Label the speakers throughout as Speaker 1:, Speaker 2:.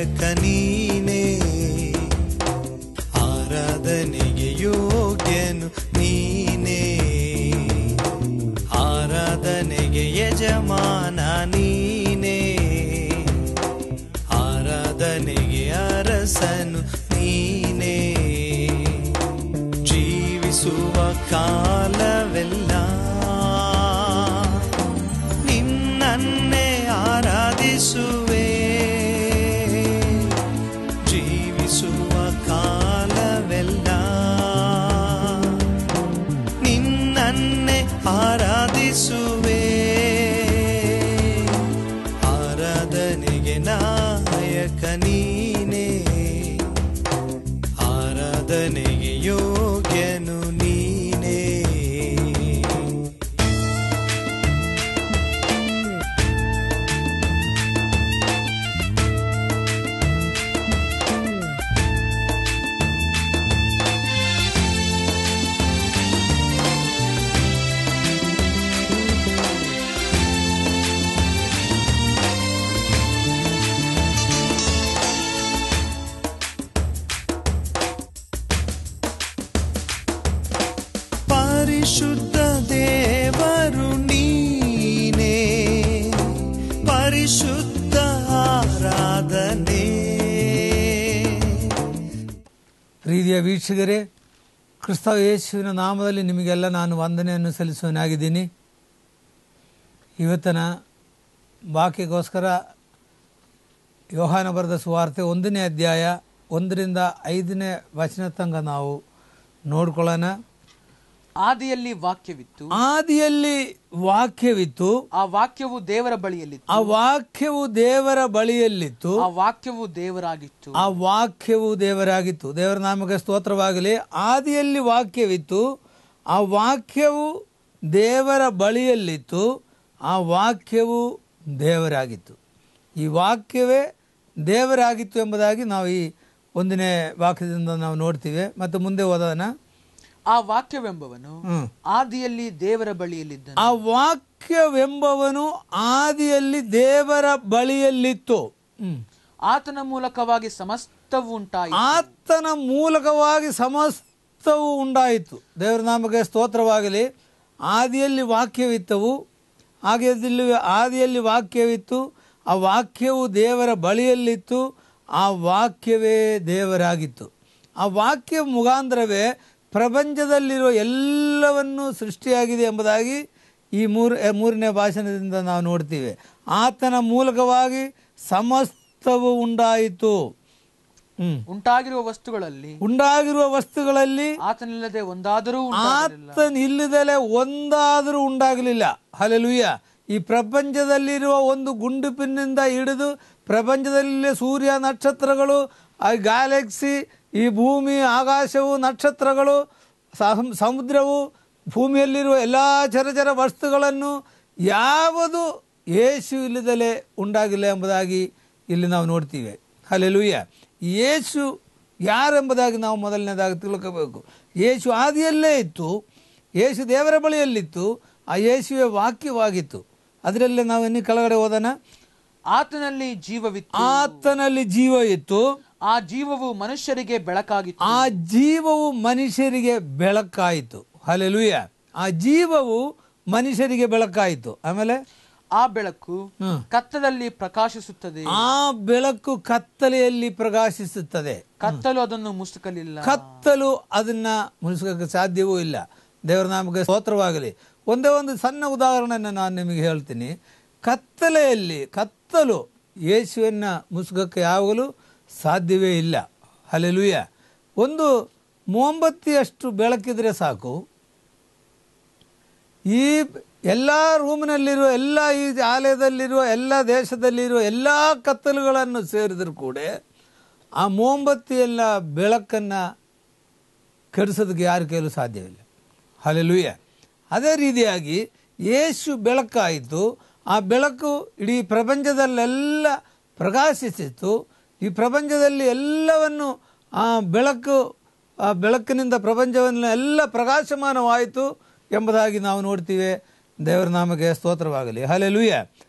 Speaker 1: ನಾಯಕ ನೀನೇ, ಆರಾಧನೆಗೆ ಯೋಗ್ಯನು ನೀನೇ, ಆರಾಧನೆಗೆ ಯಜಮಾನ ನೀನೇ, ಆರಾಧನೆಗೆ ಅರಸನು ನೀನೇ. ಜೀವಿಸುವ ಕಾಲವೆಲ್ಲ ನಿನ್ನನ್ನೇ ಆರಾಧಿಸುವೆ, ಜೀವಿಸುವ ಕಾಲವೆಲ್ಲ ನಿನ್ನನ್ನೇ ಆರಾಧಿಸುವೆ. ಆರಾಧನೆಗೆ ನಾಯಕ ನೀನೇ, ಆರಾಧನೆಗೆ ಯೋಗ್ಯನು ನೀನೇ. ಪರಿಶುದ್ಧ ದೇವರು ನೀನೇ, ಪರಿಶುದ್ಧ ಆರಾಧನೆ.
Speaker 2: ಪ್ರೀತಿಯ ವೀಕ್ಷಕರೇ, ಕ್ರಿಸ್ತ ಯೇಸುವಿನ ನಾಮದಲ್ಲಿ ನಿಮಗೆಲ್ಲ ನಾನು ವಂದನೆಯನ್ನು ಸಲ್ಲಿಸುವನಾಗಿದ್ದೀನಿ. ಇವತ್ತಿನ ವಾಕ್ಯಕ್ಕೋಸ್ಕರ ಯೋಹಾನ ಬರೆದ ಸುವಾರ್ತೆ 1ನೇ ಅಧ್ಯಾಯ 1ರಿಂದ 5ನೇ ವಚನ ತನಕ ನಾವು ನೋಡ್ಕೊಳ್ಳೋಣ.
Speaker 3: ಆದಿಯಲ್ಲಿ ವಾಕ್ಯವಿತ್ತು,
Speaker 2: ಆದಿಯಲ್ಲಿ ವಾಕ್ಯವಿತ್ತು,
Speaker 3: ಆ ವಾಕ್ಯವು ದೇವರ ಬಳಿಯಲ್ಲಿತ್ತು,
Speaker 2: ಆ ವಾಕ್ಯವು ದೇವರ ಬಳಿಯಲ್ಲಿತ್ತು,
Speaker 3: ಆ ವಾಕ್ಯವು ದೇವರಾಗಿತ್ತು,
Speaker 2: ಆ ವಾಕ್ಯವು ದೇವರಾಗಿತ್ತು. ದೇವರ ನಾಮಕ್ಕೆ ಸ್ತೋತ್ರವಾಗಲಿ. ಆದಿಯಲ್ಲಿ ವಾಕ್ಯವಿತ್ತು, ಆ ವಾಕ್ಯವು ದೇವರ ಬಳಿಯಲ್ಲಿತ್ತು, ಆ ವಾಕ್ಯವು ದೇವರಾಗಿತ್ತು. ಈ ವಾಕ್ಯವೇ ದೇವರಾಗಿತ್ತು ಎಂಬುದಾಗಿ ನಾವು ಈ 1ನೇ ವಾಕ್ಯದಿಂದ ನಾವು ನೋಡ್ತೀವಿ. ಮತ್ತು ಮುಂದೆ ಓದೋಣ.
Speaker 3: ಆ ವಾಕ್ಯವೆಂಬವನು ಆದಿಯಲ್ಲಿ ದೇವರ ಬಳಿಯಲ್ಲಿದ್ದನು,
Speaker 2: ಆ ವಾಕ್ಯವೆಂಬವನು ಆದಿಯಲ್ಲಿ ದೇವರ ಬಳಿಯಲ್ಲಿತ್ತು.
Speaker 3: ಆತನ ಮೂಲಕವಾಗಿ ಸಮಸ್ತವು ಉಂಟಾಯಿತು,
Speaker 2: ಆತನ ಮೂಲಕವಾಗಿ ಸಮಸ್ತವು ಉಂಟಾಯಿತು. ದೇವರ ನಾಮಕ್ಕೆ ಸ್ತೋತ್ರವಾಗಲಿ. ಆದಿಯಲ್ಲಿ ವಾಕ್ಯವಿತ್ತವು, ಆದಿಯಲ್ಲಿ ವಾಕ್ಯವಿತ್ತು, ಆ ವಾಕ್ಯವು ದೇವರ ಬಳಿಯಲ್ಲಿತ್ತು, ಆ ವಾಕ್ಯವೇ ದೇವರಾಗಿತ್ತು. ಆ ವಾಕ್ಯ ಮುಖಾಂತರವೇ ಪ್ರಪಂಚದಲ್ಲಿರುವ ಎಲ್ಲವನ್ನೂ ಸೃಷ್ಟಿಯಾಗಿದೆ ಎಂಬುದಾಗಿ ಈ ಮೂರನೇ ಭಾಷಣದಿಂದ ನಾವು ನೋಡ್ತೀವಿ. ಆತನ ಮೂಲಕವಾಗಿ ಸಮಸ್ತವು ಉಂಟಾಯಿತು.
Speaker 3: ಉಂಟಾಗಿರುವ
Speaker 2: ವಸ್ತುಗಳಲ್ಲಿ
Speaker 3: ಆತನಿಲ್ಲದೆ ಒಂದಾದರೂ
Speaker 2: ಆತನಿಲ್ಲದಲೇ ಒಂದಾದರೂ ಉಂಟಾಗಲಿಲ್ಲ. ಹಲ್ಲೆಲೂಯಾ. ಈ ಪ್ರಪಂಚದಲ್ಲಿರುವ ಒಂದು ಗುಂಡುಪಿನಿಂದ ಹಿಡಿದು ಪ್ರಪಂಚದಲ್ಲಿ ಸೂರ್ಯ, ನಕ್ಷತ್ರಗಳು, ಆ ಗ್ಯಾಲಕ್ಸಿ, ಈ ಭೂಮಿ, ಆಕಾಶವು, ನಕ್ಷತ್ರಗಳು, ಸಮುದ್ರವು, ಭೂಮಿಯಲ್ಲಿರುವ ಎಲ್ಲ ಚರಚರ ವಸ್ತುಗಳನ್ನು ಯಾವುದು ಯೇಸು ಇಲ್ಲದಲೇ ಉಂಟಾಗಿಲ್ಲ ಎಂಬುದಾಗಿ ಇಲ್ಲಿ ನಾವು ನೋಡ್ತೀವಿ. ಹಲ್ಲೆಲೂಯಾ. ಯೇಸು ಯಾರೆಂಬುದಾಗಿ ನಾವು ಮೊದಲನೇದಾಗಿ ತಿಳ್ಕೋಬೇಕು. ಯೇಸು ಆದಿಯಲ್ಲೇ ಇತ್ತು, ಯೇಸು ದೇವರ ಬಳಿಯಲ್ಲಿತ್ತು, ಆ ಯೇಸುವೆ ವಾಕ್ಯವಾಗಿತ್ತು. ಅದರಲ್ಲೇ ನಾವು ಇನ್ನು ಕೆಳಗಡೆ ಹೋದನ.
Speaker 3: ಆತನಲ್ಲಿ ಜೀವವಿತ್ತು,
Speaker 2: ಆತನಲ್ಲಿ ಜೀವ ಇತ್ತು,
Speaker 3: ಆ ಜೀವವು ಮನುಷ್ಯರಿಗೆ ಬೆಳಕಾಗಿತ್ತು,
Speaker 2: ಆ ಜೀವವು ಮನುಷ್ಯರಿಗೆ ಬೆಳಕಾಯಿತು. ಹಲ್ಲೆಲೂಯಾ. ಆ ಜೀವವು ಮನುಷ್ಯರಿಗೆ ಬೆಳಕಾಯಿತು. ಆಮೇಲೆ
Speaker 3: ಆ ಬೆಳಕು ಕತ್ತಲಲ್ಲಿ ಪ್ರಕಾಶಿಸುತ್ತದೆ,
Speaker 2: ಆ ಬೆಳಕು ಕತ್ತಲೆಯಲ್ಲಿ ಪ್ರಕಾಶಿಸುತ್ತದೆ.
Speaker 3: ಕತ್ತಲು ಅದನ್ನು ಮುಸುಕಲಿಲ್ಲ,
Speaker 2: ಕತ್ತಲು ಅದನ್ನ ಮುಸುಕಕ್ಕೆ ಸಾಧ್ಯವೂ ಇಲ್ಲ. ದೇವರ ನಾಮಕ್ಕೆ ಸ್ತೋತ್ರವಾಗಲಿ. ಒಂದೇ ಒಂದು ಸಣ್ಣ ಉದಾಹರಣೆಯನ್ನು ನಾನು ನಿಮಗೆ ಹೇಳ್ತೀನಿ. ಕತ್ತಲು ಯೇಸುವನ್ನ ಮುಸುಕಕ್ಕೆ ಯಾವಾಗಲೂ ಸಾಧ್ಯವೇ ಇಲ್ಲ. ಹಲ್ಲೆಲೂಯಾ. ಒಂದು ಮೊಂಬತ್ತಿಯಷ್ಟು ಬೆಳಕಿದ್ರೆ ಸಾಕು, ಈ ಎಲ್ಲ ರೂಮಿನಲ್ಲಿರುವ, ಎಲ್ಲ ಈ ಆಲಯದಲ್ಲಿರುವ, ಎಲ್ಲ ದೇಶದಲ್ಲಿರುವ ಎಲ್ಲ ಕತ್ತಲುಗಳನ್ನು ಸೇರಿದರೂ ಕೂಡ ಆ ಮೊಂಬತ್ತಿಯೆಲ್ಲ ಬೆಳಕನ್ನು ಕೆಡಿಸೋದಕ್ಕೆ ಯಾರ ಕೈಲೂ ಸಾಧ್ಯವಿಲ್ಲ. ಹಲ್ಲೆಲೂಯಾ. ಅದೇ ರೀತಿಯಾಗಿ ಯೇಸು ಬೆಳಕಾಯಿತು. ಆ ಬೆಳಕು ಇಡೀ ಪ್ರಪಂಚದಲ್ಲೆಲ್ಲ ಪ್ರಕಾಶಿಸಿತು. ಈ ಪ್ರಪಂಚದಲ್ಲಿ ಎಲ್ಲವನ್ನು ಆ ಬೆಳಕಿನಿಂದ ಪ್ರಪಂಚವನ್ನು ಎಲ್ಲ ಪ್ರಕಾಶಮಾನವಾಯಿತು ಎಂಬುದಾಗಿ ನಾವು ನೋಡ್ತೀವಿ. ದೇವರ ನಾಮಕ್ಕೆ ಸ್ತೋತ್ರವಾಗಲಿ. ಹಲ್ಲೆಲೂಯಾ.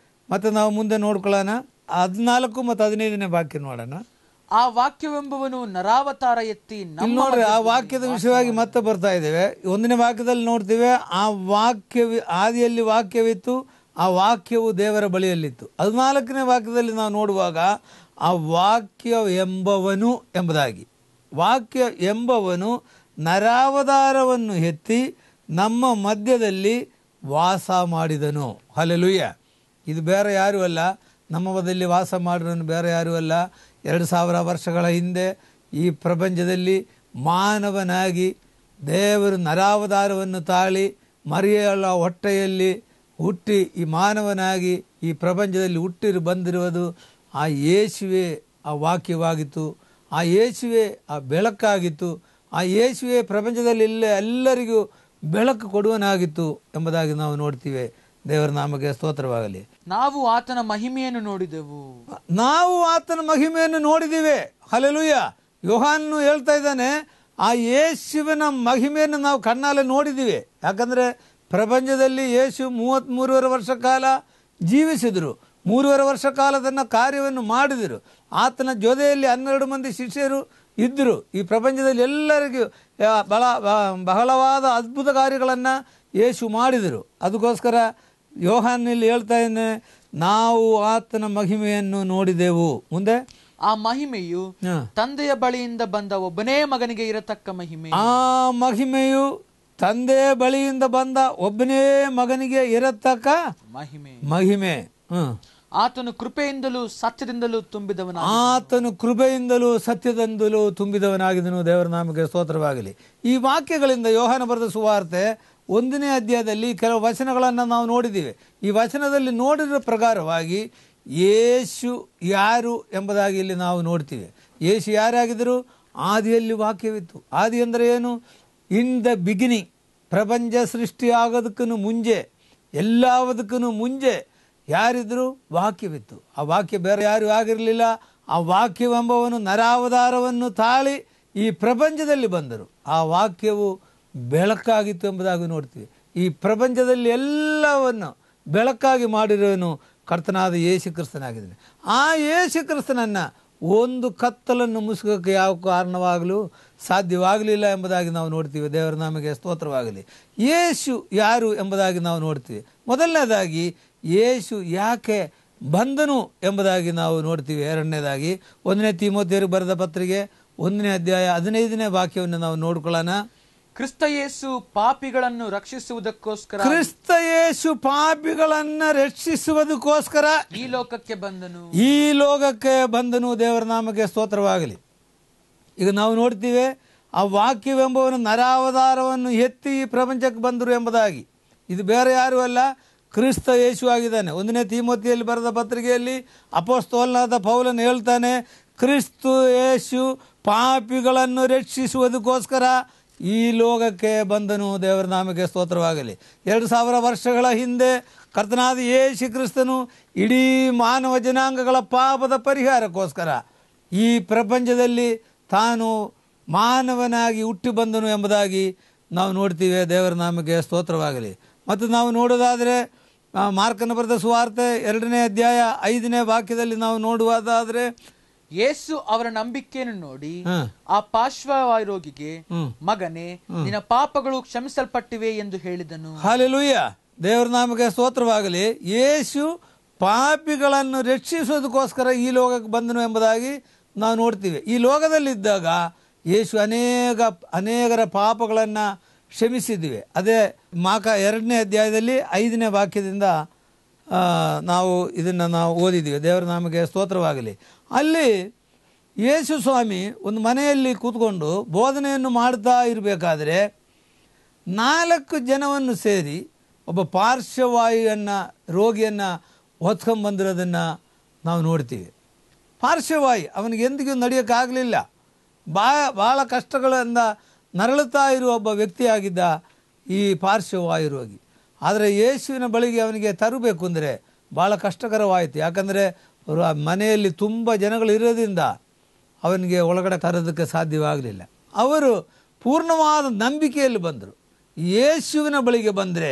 Speaker 2: ಮತ್ತು ನಾವು ಮುಂದೆ ನೋಡ್ಕೊಳ್ಳೋಣ. 14 ಮತ್ತು 15ನೇ ವಾಕ್ಯ ನೋಡೋಣ.
Speaker 3: ಆ ವಾಕ್ಯವೆಂಬವನು ನರಾವತಾರ ಎತ್ತಿ
Speaker 2: ಇಲ್ಲಿ ನೋಡ್ರಿ, ಆ ವಾಕ್ಯದ ವಿಷಯವಾಗಿ ಮತ್ತೆ ಬರ್ತಾ ಇದ್ದೇವೆ. 1ನೇ ವಾಕ್ಯದಲ್ಲಿ ನೋಡ್ತೀವಿ, ಆ ವಾಕ್ಯ ಆದಿಯಲ್ಲಿ ವಾಕ್ಯವಿತ್ತು, ಆ ವಾಕ್ಯವು ದೇವರ ಬಳಿಯಲ್ಲಿತ್ತು. 14ನೇ ವಾಕ್ಯದಲ್ಲಿ ನಾವು ನೋಡುವಾಗ ಆ ವಾಕ್ಯ ಎಂಬವನು ಎಂಬುದಾಗಿ, ವಾಕ್ಯ ಎಂಬವನು ನರಾವತಾರವನ್ನು ಎತ್ತಿ ನಮ್ಮ ಮಧ್ಯದಲ್ಲಿ ವಾಸ ಮಾಡಿದನು. ಹಲ್ಲೆಲೂಯ. ಇದು ಬೇರೆ ಯಾರೂ ಅಲ್ಲ, ನಮ್ಮ ಮಧ್ಯದಲ್ಲಿ ವಾಸ ಮಾಡಿದನು ಬೇರೆ ಯಾರೂ ಅಲ್ಲ. 2000 ವರ್ಷಗಳ ಹಿಂದೆ ಈ ಪ್ರಪಂಚದಲ್ಲಿ ಮಾನವನಾಗಿ ದೇವರು ನರಾವತಾರವನ್ನು ತಾಳಿ ಮರಿಯಳ ಹೊಟ್ಟೆಯಲ್ಲಿ ಹುಟ್ಟಿ ಈ ಮಾನವನಾಗಿ ಈ ಪ್ರಪಂಚದಲ್ಲಿ ಹುಟ್ಟಿ ಬಂದಿರುವುದು ಆ ಯೇಸುವೆ ಆ ವಾಕ್ಯವಾಗಿತ್ತು. ಆ ಯೇಸುವೆ ಆ ಬೆಳಕಾಗಿತ್ತು. ಆ ಯೇಸುವೆ ಪ್ರಪಂಚದಲ್ಲಿ ಎಲ್ಲರಿಗೂ ಬೆಳಕು ಕೊಡುವನಾಗಿತ್ತು ಎಂಬುದಾಗಿ ನಾವು ನೋಡ್ತೀವಿ. ದೇವರ ನಾಮಕ್ಕೆ ಸ್ತೋತ್ರವಾಗಲಿ.
Speaker 3: ನಾವು ಆತನ ಮಹಿಮೆಯನ್ನು ನೋಡಿದೆವು.
Speaker 2: ನಾವು ಆತನ ಮಹಿಮೆಯನ್ನು ನೋಡಿದ್ದೀವಿ. ಹಲ್ಲೆಲೂಯ. ಯೋಹಾನನು ಹೇಳ್ತಾ ಇದ್ದಾನೆ, ಆ ಯೇಸುವಿನ ಮಹಿಮೆಯನ್ನು ನಾವು ಕಣ್ಣಾಲೆ ನೋಡಿದ್ದೀವಿ. ಯಾಕಂದರೆ ಪ್ರಪಂಚದಲ್ಲಿ ಯೇಸು 33.5 ವರ್ಷ ಕಾಲ ಜೀವಿಸಿದರು. 3.5 ವರ್ಷ ಕಾಲ ತನ್ನ ಕಾರ್ಯವನ್ನು ಮಾಡಿದರು. ಆತನ ಜೊತೆಯಲ್ಲಿ 12 ಮಂದಿ ಶಿಷ್ಯರು ಇದ್ದರು. ಈ ಪ್ರಪಂಚದಲ್ಲಿ ಎಲ್ಲರಿಗೂ ಬಹಳವಾದ ಅದ್ಭುತ ಕಾರ್ಯಗಳನ್ನು ಯೇಸು ಮಾಡಿದರು. ಅದಕ್ಕೋಸ್ಕರ ಯೋಹಾನಲ್ಲಿ ಹೇಳ್ತಾ ಇದ್ದಾನೆ, ನಾವು ಆತನ ಮಹಿಮೆಯನ್ನು ನೋಡಿದೆವು. ಮುಂದೆ
Speaker 3: ಆ ಮಹಿಮೆಯು ತಂದೆಯ ಬಳಿಯಿಂದ ಬಂದ ಒಬ್ಬನೇ ಮಗನಿಗೆ ಇರತಕ್ಕ ಮಹಿಮೆ.
Speaker 2: ಆ ಮಹಿಮೆಯು ತಂದೆಯ ಬಳಿಯಿಂದ ಬಂದ ಒಬ್ಬನೇ ಮಗನಿಗೆ ಇರತಕ್ಕ ಮಹಿಮೆ.
Speaker 3: ಆತನು ಕೃಪೆಯಿಂದಲೂ ಸತ್ಯದಿಂದಲೂ
Speaker 2: ತುಂಬಿದವನಾಗಿದ್ದನು. ದೇವರ ನಾಮಕ್ಕೆ ಸ್ತೋತ್ರವಾಗಲಿ. ಈ ವಾಕ್ಯಗಳಿಂದ ಯೋಹಾನ ಬರೆದ ಸುವಾರ್ತೆ 1ನೇ ಅಧ್ಯಾಯದಲ್ಲಿ ಕೆಲವು ವಚನಗಳನ್ನು ನಾವು ನೋಡಿದ್ದೀವಿ. ಈ ವಚನದಲ್ಲಿ ನೋಡಿರೋ ಪ್ರಕಾರವಾಗಿ ಯೇಸು ಯಾರು ಎಂಬುದಾಗಿ ಇಲ್ಲಿ ನಾವು ನೋಡ್ತೀವಿ. ಯೇಸು ಯಾರಾಗಿದ್ದರು? ಆದಿಯಲ್ಲಿ ವಾಕ್ಯವಿತ್ತು. ಆದಿ ಅಂದರೆ ಏನು? ಇನ್ ದ ಬಿಗಿನಿಂಗ್, ಪ್ರಪಂಚ ಸೃಷ್ಟಿ ಆಗೋದಕ್ಕೂ ಮುಂಚೆ, ಎಲ್ಲದಕ್ಕೂ ಮುಂಚೆ ಯಾರಿದ್ರು? ವಾಕ್ಯವಿತ್ತು. ಆ ವಾಕ್ಯ ಬೇರೆ ಯಾರು ಆಗಿರಲಿಲ್ಲ. ಆ ವಾಕ್ಯವೆಂಬವನು ನರಾವತಾರವನ್ನು ತಾಳಿ ಈ ಪ್ರಪಂಚದಲ್ಲಿ ಬಂದರು. ಆ ವಾಕ್ಯವು ಬೆಳಕಾಗಿತ್ತು ಎಂಬುದಾಗಿ ನೋಡ್ತೀವಿ. ಈ ಪ್ರಪಂಚದಲ್ಲಿ ಎಲ್ಲವನ್ನು ಬೆಳಕಾಗಿ ಮಾಡಿರೋನು ಕರ್ತನಾದ ಯೇಸು ಕ್ರಿಸ್ತನಾಗಿದ್ದಾನೆ. ಆ ಯೇಸು ಕ್ರಿಸ್ತನನ್ನು ಒಂದು ಕತ್ತಲನ್ನು ಮುಸುಕಕ್ಕೆ ಯಾವ ಕಾರಣವಾಗಲೂ ಸಾಧ್ಯವಾಗಲಿಲ್ಲ ಎಂಬುದಾಗಿ ನಾವು ನೋಡ್ತೀವಿ. ದೇವರ ನಾಮಕ್ಕೆ ಸ್ತೋತ್ರವಾಗಲಿ. ಯೇಸು ಯಾರು ಎಂಬುದಾಗಿ ನಾವು ನೋಡ್ತೀವಿ. ಮೊದಲನೇದಾಗಿ ಯೇಸು ಯಾಕೆ ಬಂದನು ಎಂಬುದಾಗಿ ನಾವು ನೋಡ್ತೀವಿ. ಎರಡನೇದಾಗಿ 1ನೇ ತಿಮೋಥೆಯರಿಗೆ ಬರೆದ ಪತ್ರಿಕೆ 1ನೇ ಅಧ್ಯಾಯ 15ನೇ ವಾಕ್ಯವನ್ನು ನಾವು ನೋಡ್ಕೊಳ್ಳೋಣ.
Speaker 3: ಕ್ರಿಸ್ತ ಯೇಸು ಪಾಪಿಗಳನ್ನು ರಕ್ಷಿಸುವುದಕ್ಕೋಸ್ಕರ ಈ ಲೋಕಕ್ಕೆ ಬಂದನು.
Speaker 2: ದೇವರ ನಾಮಕ್ಕೆ ಸ್ತೋತ್ರವಾಗಲಿ. ಈಗ ನಾವು ನೋಡ್ತೀವಿ, ಆ ವಾಕ್ಯವೆಂಬವನು ನರಾವತಾರವನ್ನು ಎತ್ತಿ ಈ ಪ್ರಪಂಚಕ್ಕೆ ಬಂದರು ಎಂಬುದಾಗಿ. ಇದು ಬೇರೆ ಯಾರೂ ಅಲ್ಲ, ಕ್ರಿಸ್ತ ಯೇಸು ಆಗಿದ್ದಾನೆ. 1ನೇ ತಿಮೋಥೆಯಲ್ಲಿ ಬರೆದ ಪತ್ರಿಕೆಯಲ್ಲಿ ಅಪೊಸ್ತಲನಾದ ಪೌಲನು ಹೇಳ್ತಾನೆ, ಕ್ರಿಸ್ತ ಯೇಸು ಪಾಪಿಗಳನ್ನು ರಕ್ಷಿಸುವುದಕ್ಕೋಸ್ಕರ ಈ ಲೋಕಕ್ಕೆ ಬಂದನು. ದೇವರ ನಾಮಕ್ಕೆ ಸ್ತೋತ್ರವಾಗಲಿ. 2000 ವರ್ಷಗಳ ಹಿಂದೆ ಕರ್ತನಾದ ಯೇಸು ಕ್ರಿಸ್ತನು ಇಡೀ ಮಾನವ ಜನಾಂಗಗಳ ಪಾಪದ ಪರಿಹಾರಕ್ಕೋಸ್ಕರ ಈ ಪ್ರಪಂಚದಲ್ಲಿ ತಾನು ಮಾನವನಾಗಿ ಹುಟ್ಟಿ ಬಂದನು ಎಂಬುದಾಗಿ ನಾವು ನೋಡ್ತೀವಿ. ದೇವರ ನಾಮಕ್ಕೆ ಸ್ತೋತ್ರವಾಗಲಿ. ಮತ್ತು ನಾವು ನೋಡೋದಾದರೆ ಮಾರ್ಕನ ಬರೆದ ಸುವಾರ್ತೆ 2ನೇ ಅಧ್ಯಾಯ 5ನೇ ವಾಕ್ಯದಲ್ಲಿ ನಾವು ನೋಡುವುದಾದರೆ,
Speaker 3: ಯೇಸು ಅವರ ನಂಬಿಕೆಯನ್ನು ನೋಡಿ ಆ ಪಾರ್ಶ್ವವಾಯು ರೋಗಿಗೆ, ಮಗನೇ, ನಿನ್ನ ಪಾಪಗಳು ಕ್ಷಮಿಸಲ್ಪಟ್ಟಿವೆ ಎಂದು ಹೇಳಿದನು.
Speaker 2: ಹಲ್ಲೆಲೂಯ. ದೇವರ ನಾಮಕ್ಕೆ ಸ್ತೋತ್ರವಾಗಲಿ. ಯೇಸು ಪಾಪಿಗಳನ್ನು ರಕ್ಷಿಸೋದಕ್ಕೋಸ್ಕರ ಈ ಲೋಕಕ್ಕೆ ಬಂದನು ಎಂಬುದಾಗಿ ನಾವು ನೋಡ್ತೀವಿ. ಈ ಲೋಕದಲ್ಲಿದ್ದಾಗ ಯೇಸು ಅನೇಕರ ಪಾಪಗಳನ್ನು ಕ್ಷಮಿಸಿದ್ವಿ. ಅದೇ ಮಾಕ 2ನೇ ಅಧ್ಯಾಯದಲ್ಲಿ 5ನೇ ವಾಕ್ಯದಿಂದ ನಾವು ಇದನ್ನು ಓದಿದ್ದೀವಿ. ದೇವರ ನಾಮಕ್ಕೆ ಸ್ತೋತ್ರವಾಗಲಿ. ಅಲ್ಲಿ ಯೇಸು ಸ್ವಾಮಿ ಒಂದು ಮನೆಯಲ್ಲಿ ಕೂತ್ಕೊಂಡು ಬೋಧನೆಯನ್ನು ಮಾಡ್ತಾ ಇರಬೇಕಾದ್ರೆ 4 ಜನವನ್ನು ಸೇರಿ ಒಬ್ಬ ಪಾರ್ಶ್ವವಾಯುವನ್ನು ರೋಗಿಯನ್ನು ಹೊತ್ಕೊಂಡ್ಬಂದಿರೋದನ್ನು ನಾವು ನೋಡ್ತೀವಿ. ಪಾರ್ಶ್ವವಾಯು ಅವನಿಗೆ ಎಂದಿಗೂ ನಡೆಯೋಕ್ಕಾಗಲಿಲ್ಲ. ಭಾಳ ಕಷ್ಟಗಳಿಂದ ನರಳುತ್ತಾ ಇರುವ ಒಬ್ಬ ವ್ಯಕ್ತಿಯಾಗಿದ್ದ ಈ ಪಾರ್ಶ್ವವಾಯು ರೋಗಿ. ಆದರೆ ಯೇಸುವಿನ ಬಳಿಗೆ ಅವನಿಗೆ ತರಬೇಕು ಅಂದರೆ ಭಾಳ ಕಷ್ಟಕರವಾಯಿತು. ಯಾಕಂದರೆ ಮನೆಯಲ್ಲಿ ತುಂಬ ಜನಗಳು ಇರೋದ್ರಿಂದ ಅವನಿಗೆ ಒಳಗಡೆ ತರೋದಕ್ಕೆ ಸಾಧ್ಯವಾಗಲಿಲ್ಲ. ಅವರು ಪೂರ್ಣವಾದ ನಂಬಿಕೆಯಲ್ಲಿ ಬಂದರು. ಯೇಸುವಿನ ಬಳಿಗೆ ಬಂದರೆ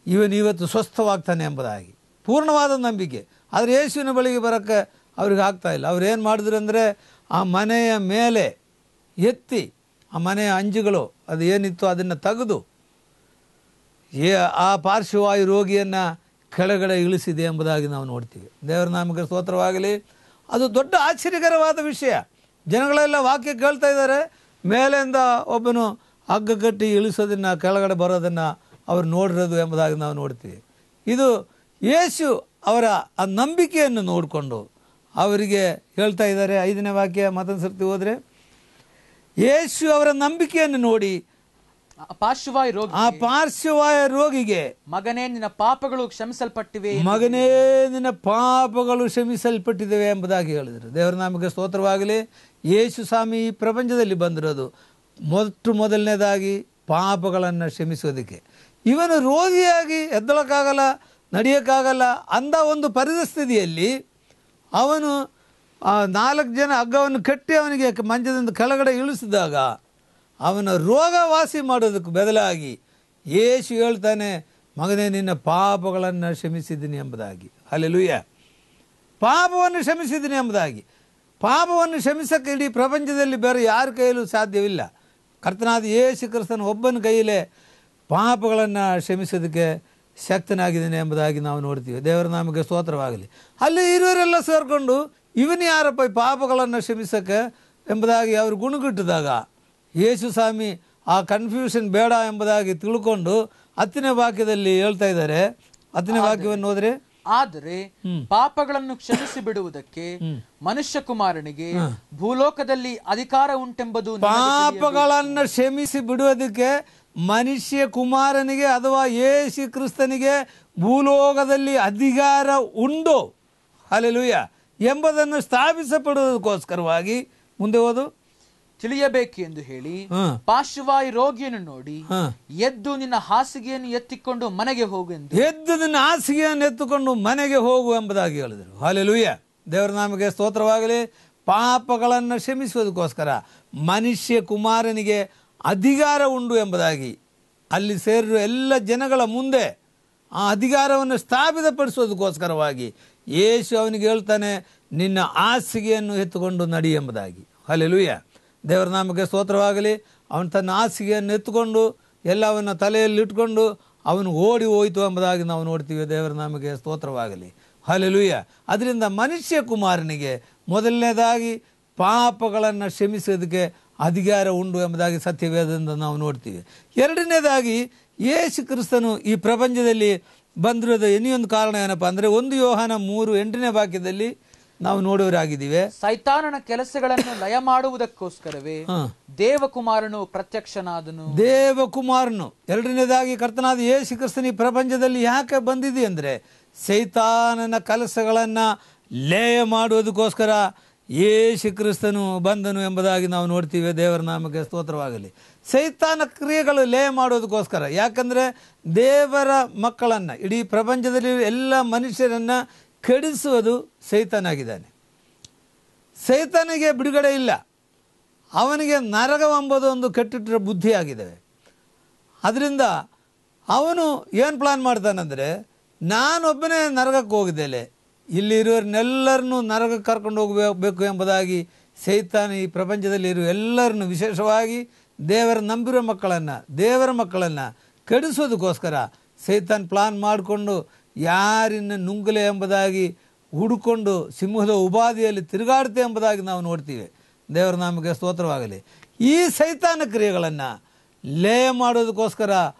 Speaker 2: ಇವತ್ತು ಸ್ವಸ್ಥವಾಗ್ತಾನೆ ಎಂಬುದಾಗಿ ಪೂರ್ಣವಾದ ನಂಬಿಕೆ. ಆದರೆ ಯೇಸುವಿನ ಬಳಿಗೆ ಬರೋಕ್ಕೆ ಅವ್ರಿಗೆ ಆಗ್ತಾ ಇಲ್ಲ. ಅವ್ರು ಏನು ಮಾಡಿದ್ರು ಅಂದರೆ ಆ ಮನೆಯ ಮೇಲೆ ಎತ್ತಿ ಆ ಮನೆಯ ಅಂಜುಗಳು ಅದು ಏನಿತ್ತು ಅದನ್ನು ತೆಗೆದು ಆ ಪಾರ್ಶ್ವವಾಯು ರೋಗಿಯನ್ನು ಕೆಳಗಡೆ ಇಳಿಸಿದೆ ಎಂಬುದಾಗಿ ನಾವು ನೋಡ್ತೀವಿ. ದೇವರ ನಾಮಕ್ಕೆ ಸ್ತೋತ್ರವಾಗಲಿ. ಅದು ದೊಡ್ಡ ಆಶ್ಚರ್ಯಕರವಾದ ವಿಷಯ. ಜನಗಳೆಲ್ಲ ವಾಕ್ಯ ಕೇಳ್ತಾ ಇದ್ದಾರೆ, ಮೇಲೆಯಿಂದ ಒಬ್ಬನು ಹಗ್ಗ ಕಟ್ಟಿ ಇಳಿಸೋದನ್ನು ಕೆಳಗಡೆ ಬರೋದನ್ನು ಅವರು ನೋಡಿರೋದು ಎಂಬುದಾಗಿ ನಾವು ನೋಡ್ತೀವಿ. ಇದು ಯೇಸು ಅವರ ಆ ನಂಬಿಕೆಯನ್ನು ನೋಡಿಕೊಂಡು ಅವರಿಗೆ ಹೇಳ್ತಾ ಇದ್ದಾರೆ. 5ನೇ ವಾಕ್ಯ ಮತ್ತೊಂದು ಸರ್ತಿ ಹೋದರೆ, ಯೇಸು ಅವರ ನಂಬಿಕೆಯನ್ನು ನೋಡಿ ಆ ಪಾರ್ಶ್ವವಾಯು ರೋಗಿಗೆ,
Speaker 3: ಮಗನೇ ನಿನ್ನ ಪಾಪಗಳು ಕ್ಷಮಿಸಲ್ಪಟ್ಟಿವೆ,
Speaker 2: ಮಗನೇ ನಿನ್ನ ಪಾಪಗಳು ಕ್ಷಮಿಸಲ್ಪಟ್ಟಿದ್ದೇವೆ ಎಂಬುದಾಗಿ ಹೇಳಿದರು. ದೇವರ ನಾಮಕ್ಕೆ ಸ್ತೋತ್ರವಾಗಲಿ. ಯೇಸು ಸ್ವಾಮಿ ಈ ಪ್ರಪಂಚದಲ್ಲಿ ಬಂದಿರೋದು ಮೊದಲನೇದಾಗಿ ಪಾಪಗಳನ್ನು ಕ್ಷಮಿಸೋದಕ್ಕೆ. ಇವನು ರೋಗಿಯಾಗಿ ಎದ್ದಳಕ್ಕಾಗಲ್ಲ, ನಡೆಯೋಕ್ಕಾಗಲ್ಲ ಅಂದ ಒಂದು ಪರಿಸ್ಥಿತಿಯಲ್ಲಿ ಅವನು 4 ಜನ ಹಗ್ಗವನ್ನು ಕಟ್ಟಿ ಅವನಿಗೆ ಮಂಚದಿಂದ ಕೆಳಗಡೆ ಇಳಿಸಿದಾಗ ಅವನ ರೋಗ ವಾಸಿ ಮಾಡೋದಕ್ಕೆ ಬದಲಾಗಿ ಯೇಸು ಹೇಳ್ತಾನೆ, ಮಗನೇ ನಿನ್ನ ಪಾಪಗಳನ್ನು ಕ್ಷಮಿಸಿದ್ದೀನಿ ಎಂಬುದಾಗಿ. ಹಲ್ಲೆಲೂಯಾ. ಪಾಪವನ್ನು ಕ್ಷಮಿಸಿದ್ದೀನಿ ಎಂಬುದಾಗಿ. ಪಾಪವನ್ನು ಕ್ಷಮಿಸೋಕ್ಕೆ ಇಡೀ ಪ್ರಪಂಚದಲ್ಲಿ ಬೇರೆ ಯಾರ ಕೈಯಲ್ಲೂ ಸಾಧ್ಯವಿಲ್ಲ. ಕರ್ತನಾದ ಯೇಸು ಕ್ರಿಸ್ತನ ಒಬ್ಬನ ಕೈಯಲ್ಲೇ ಪಾಪಗಳನ್ನು ಕ್ಷಮಿಸೋದಕ್ಕೆ ಶಕ್ತನಾಗಿದ್ದೇನೆ ಎಂಬುದಾಗಿ ನಾವು ನೋಡ್ತೀವಿ. ದೇವರ ನಾಮಕ್ಕೆ ಸ್ತೋತ್ರವಾಗಲಿ. ಅಲ್ಲಿ ಇರೋರೆಲ್ಲ ಸೇರಿಕೊಂಡು ಇವನು ಯಾರಪ್ಪ ಪಾಪಗಳನ್ನು ಕ್ಷಮಿಸೋಕ್ಕೆ ಎಂಬುದಾಗಿ ಅವರು ಗುಣಗುಟ್ಟಿದಾಗ ಯೇಸು ಸ್ವಾಮಿ ಆ ಕನ್ಫ್ಯೂಷನ್ ಬೇಡ ಎಂಬುದಾಗಿ ತಿಳ್ಕೊಂಡು 10ನೇ ವಾಕ್ಯದಲ್ಲಿ ಹೇಳ್ತಾ ಇದ್ದಾರೆ. 10ನೇ ವಾಕ್ಯವನ್ನು ಹೋದ್ರೆ,
Speaker 3: ಆದರೆ ಪಾಪಗಳನ್ನು ಕ್ಷಮಿಸಿ ಬಿಡುವುದಕ್ಕೆ ಮನುಷ್ಯ ಕುಮಾರನಿಗೆ ಭೂಲೋಕದಲ್ಲಿ ಅಧಿಕಾರ ಉಂಟೆಂಬುದು,
Speaker 2: ಪಾಪಗಳನ್ನು ಕ್ಷಮಿಸಿ ಬಿಡುವುದಕ್ಕೆ ಮನುಷ್ಯ ಕುಮಾರನಿಗೆ ಅಥವಾ ಯೇಸು ಕ್ರಿಸ್ತನಿಗೆ ಭೂಲೋಕದಲ್ಲಿ ಅಧಿಕಾರ ಉಂಟು, ಹಲ್ಲೆಲೂಯಾ, ಎಂಬುದನ್ನು ಸ್ಥಾಪಿಸಪಡುವುದಕ್ಕೋಸ್ಕರವಾಗಿ ಮುಂದೆ ಓದು,
Speaker 3: ತಿಳಿಯಬೇಕು ಎಂದು ಹೇಳಿ ಪಾರ್ಶ್ವವಾಯು ರೋಗಿಯನ್ನು ನೋಡಿ ಎದ್ದು ನಿನ್ನ ಹಾಸಿಗೆಯನ್ನು ಎತ್ತಿಕೊಂಡು ಮನೆಗೆ ಹೋಗು ಎಂದು,
Speaker 2: ಎದ್ದು ನಿನ್ನ ಹಾಸಿಗೆಯನ್ನು ಎತ್ತುಕೊಂಡು ಮನೆಗೆ ಹೋಗು ಎಂಬುದಾಗಿ ಹೇಳಿದರು. ಹಲ್ಲೆಲೂಯಾ. ದೇವರ ನಾಮಕ್ಕೆ ಸ್ತೋತ್ರವಾಗಲಿ. ಪಾಪಗಳನ್ನು ಕ್ಷಮಿಸುವುದಕ್ಕೋಸ್ಕರ ಮನುಷ್ಯ ಕುಮಾರನಿಗೆ ಅಧಿಕಾರ ಉಂಟು ಎಂಬುದಾಗಿ ಅಲ್ಲಿ ಸೇರಿರುವ ಎಲ್ಲ ಜನಗಳ ಮುಂದೆ ಆ ಅಧಿಕಾರವನ್ನು ಸ್ಥಾಪಿತಪಡಿಸೋದಕ್ಕೋಸ್ಕರವಾಗಿ ಯೇಸು ಅವನಿಗೆ ಹೇಳ್ತಾನೆ, ನಿನ್ನ ಹಾಸಿಗೆಯನ್ನು ಎತ್ತುಕೊಂಡು ನಡಿ ಎಂಬುದಾಗಿ. ಹಲ್ಲೆಲೂಯಾ. ದೇವರ ನಾಮಕ್ಕೆ ಸ್ತೋತ್ರವಾಗಲಿ. ಅವನು ತನ್ನ ಹಾಸಿಗೆಯನ್ನು ಎತ್ತುಕೊಂಡು ಎಲ್ಲವನ್ನು ತಲೆಯಲ್ಲಿ ಇಟ್ಕೊಂಡು ಅವನು ಓಡಿ ಹೋಯಿತು ಎಂಬುದಾಗಿ ನಾವು ನೋಡ್ತೀವಿ. ದೇವರ ನಾಮಕ್ಕೆ ಸ್ತೋತ್ರವಾಗಲಿ. ಹಲ್ಲೆಲೂಯಾ. ಅದರಿಂದ ಮನುಷ್ಯ ಕುಮಾರನಿಗೆ ಮೊದಲನೇದಾಗಿ ಪಾಪಗಳನ್ನು ಕ್ಷಮಿಸೋದಕ್ಕೆ ಅಧಿಕಾರ ಉಂಟು ಎಂಬುದಾಗಿ ಸತ್ಯವೇದದಿಂದ ನಾವು ನೋಡ್ತೀವಿ. ಎರಡನೇದಾಗಿ ಯೇಸು ಕ್ರಿಸ್ತನು ಈ ಪ್ರಪಂಚದಲ್ಲಿ ಬಂದಿರೋದು ಇನ್ನೊಂದು ಕಾರಣ ಏನಪ್ಪ ಅಂದರೆ 1 ಯೋಹಾನ 3:8ನೇ ವಾಕ್ಯದಲ್ಲಿ ನಾವು ನೋಡುವರಾಗಿದ್ದೀವಿ.
Speaker 3: ಸೈತಾನನ ಕೆಲಸಗಳನ್ನು ಲಯ ಮಾಡುವುದಕ್ಕೋಸ್ಕರವೇ ದೇವಕುಮಾರನು ಪ್ರತ್ಯಕ್ಷನಾದನು.
Speaker 2: ದೇವಕುಮಾರನು ಎರಡನೇದಾಗಿ ಕರ್ತನಾದ ಯೇಸು ಕ್ರಿಸ್ತನ ಈ ಪ್ರಪಂಚದಲ್ಲಿ ಯಾಕೆ ಬಂದಿದೆ ಅಂದರೆ ಸೈತಾನನ ಕೆಲಸಗಳನ್ನು ಲಯ ಮಾಡುವುದಕ್ಕೋಸ್ಕರ ಯೇಸು ಕ್ರಿಸ್ತನು ಬಂದನು ಎಂಬುದಾಗಿ ನಾವು ನೋಡ್ತೀವಿ. ದೇವರ ನಾಮಕ್ಕೆ ಸ್ತೋತ್ರವಾಗಲಿ. ಸೈತಾನ ಕ್ರಿಯೆಗಳು ಲಯ ಮಾಡೋದಕ್ಕೋಸ್ಕರ, ಯಾಕಂದರೆ ದೇವರ ಮಕ್ಕಳನ್ನು, ಇಡೀ ಪ್ರಪಂಚದಲ್ಲಿ ಎಲ್ಲ ಮನುಷ್ಯರನ್ನು ಕೆಡಿಸುವುದು ಸೈತಾನಾಗಿದ್ದಾನೆ. ಸೈತಾನಿಗೆ ಬಿಡುಗಡೆ ಇಲ್ಲ. ಅವನಿಗೆ ನರಕವೆಂಬುದು ಒಂದು ಕೆಟ್ಟಿಟ್ಟಿರೋ ಬುದ್ಧಿಯಾಗಿದೆ. ಅದರಿಂದ ಅವನು ಏನು ಪ್ಲಾನ್ ಮಾಡ್ತಾನಂದರೆ, ನಾನೊಬ್ಬನೇ ನರಕಕ್ಕೆ ಹೋಗಿದ್ದೇನೆ, ಇಲ್ಲಿರೋರ್ನೆಲ್ಲರನ್ನೂ ನರಕಕ್ಕೆ ಕರ್ಕೊಂಡು ಹೋಗಬೇಕು ಎಂಬುದಾಗಿ ಸೈತಾನ ಈ ಪ್ರಪಂಚದಲ್ಲಿ ಇರುವ ಎಲ್ಲರನ್ನು, ವಿಶೇಷವಾಗಿ ದೇವರ ನಂಬಿರೋ ಮಕ್ಕಳನ್ನು, ದೇವರ ಮಕ್ಕಳನ್ನು ಕೆಡಿಸೋದಕ್ಕೋಸ್ಕರ ಸೈತಾನ್ ಪ್ಲಾನ್ ಮಾಡಿಕೊಂಡು ಯಾರಿನ ನುಂಗಲೆ ಎಂಬುದಾಗಿ ಹುಡುಕೊಂಡು ಸಿಂಹದ ಉಪಾಧಿಯಲ್ಲಿ ತಿರುಗಾಡುತ್ತೆ ಎಂಬುದಾಗಿ ನಾವು ನೋಡ್ತೀವಿ. ದೇವರ ನಾಮಕ್ಕೆ ಸ್ತೋತ್ರವಾಗಲಿ. ಈ ಸೈತಾನ ಕ್ರಿಯೆಗಳನ್ನು ಲಯ ಮಾಡೋದಕ್ಕೋಸ್ಕರ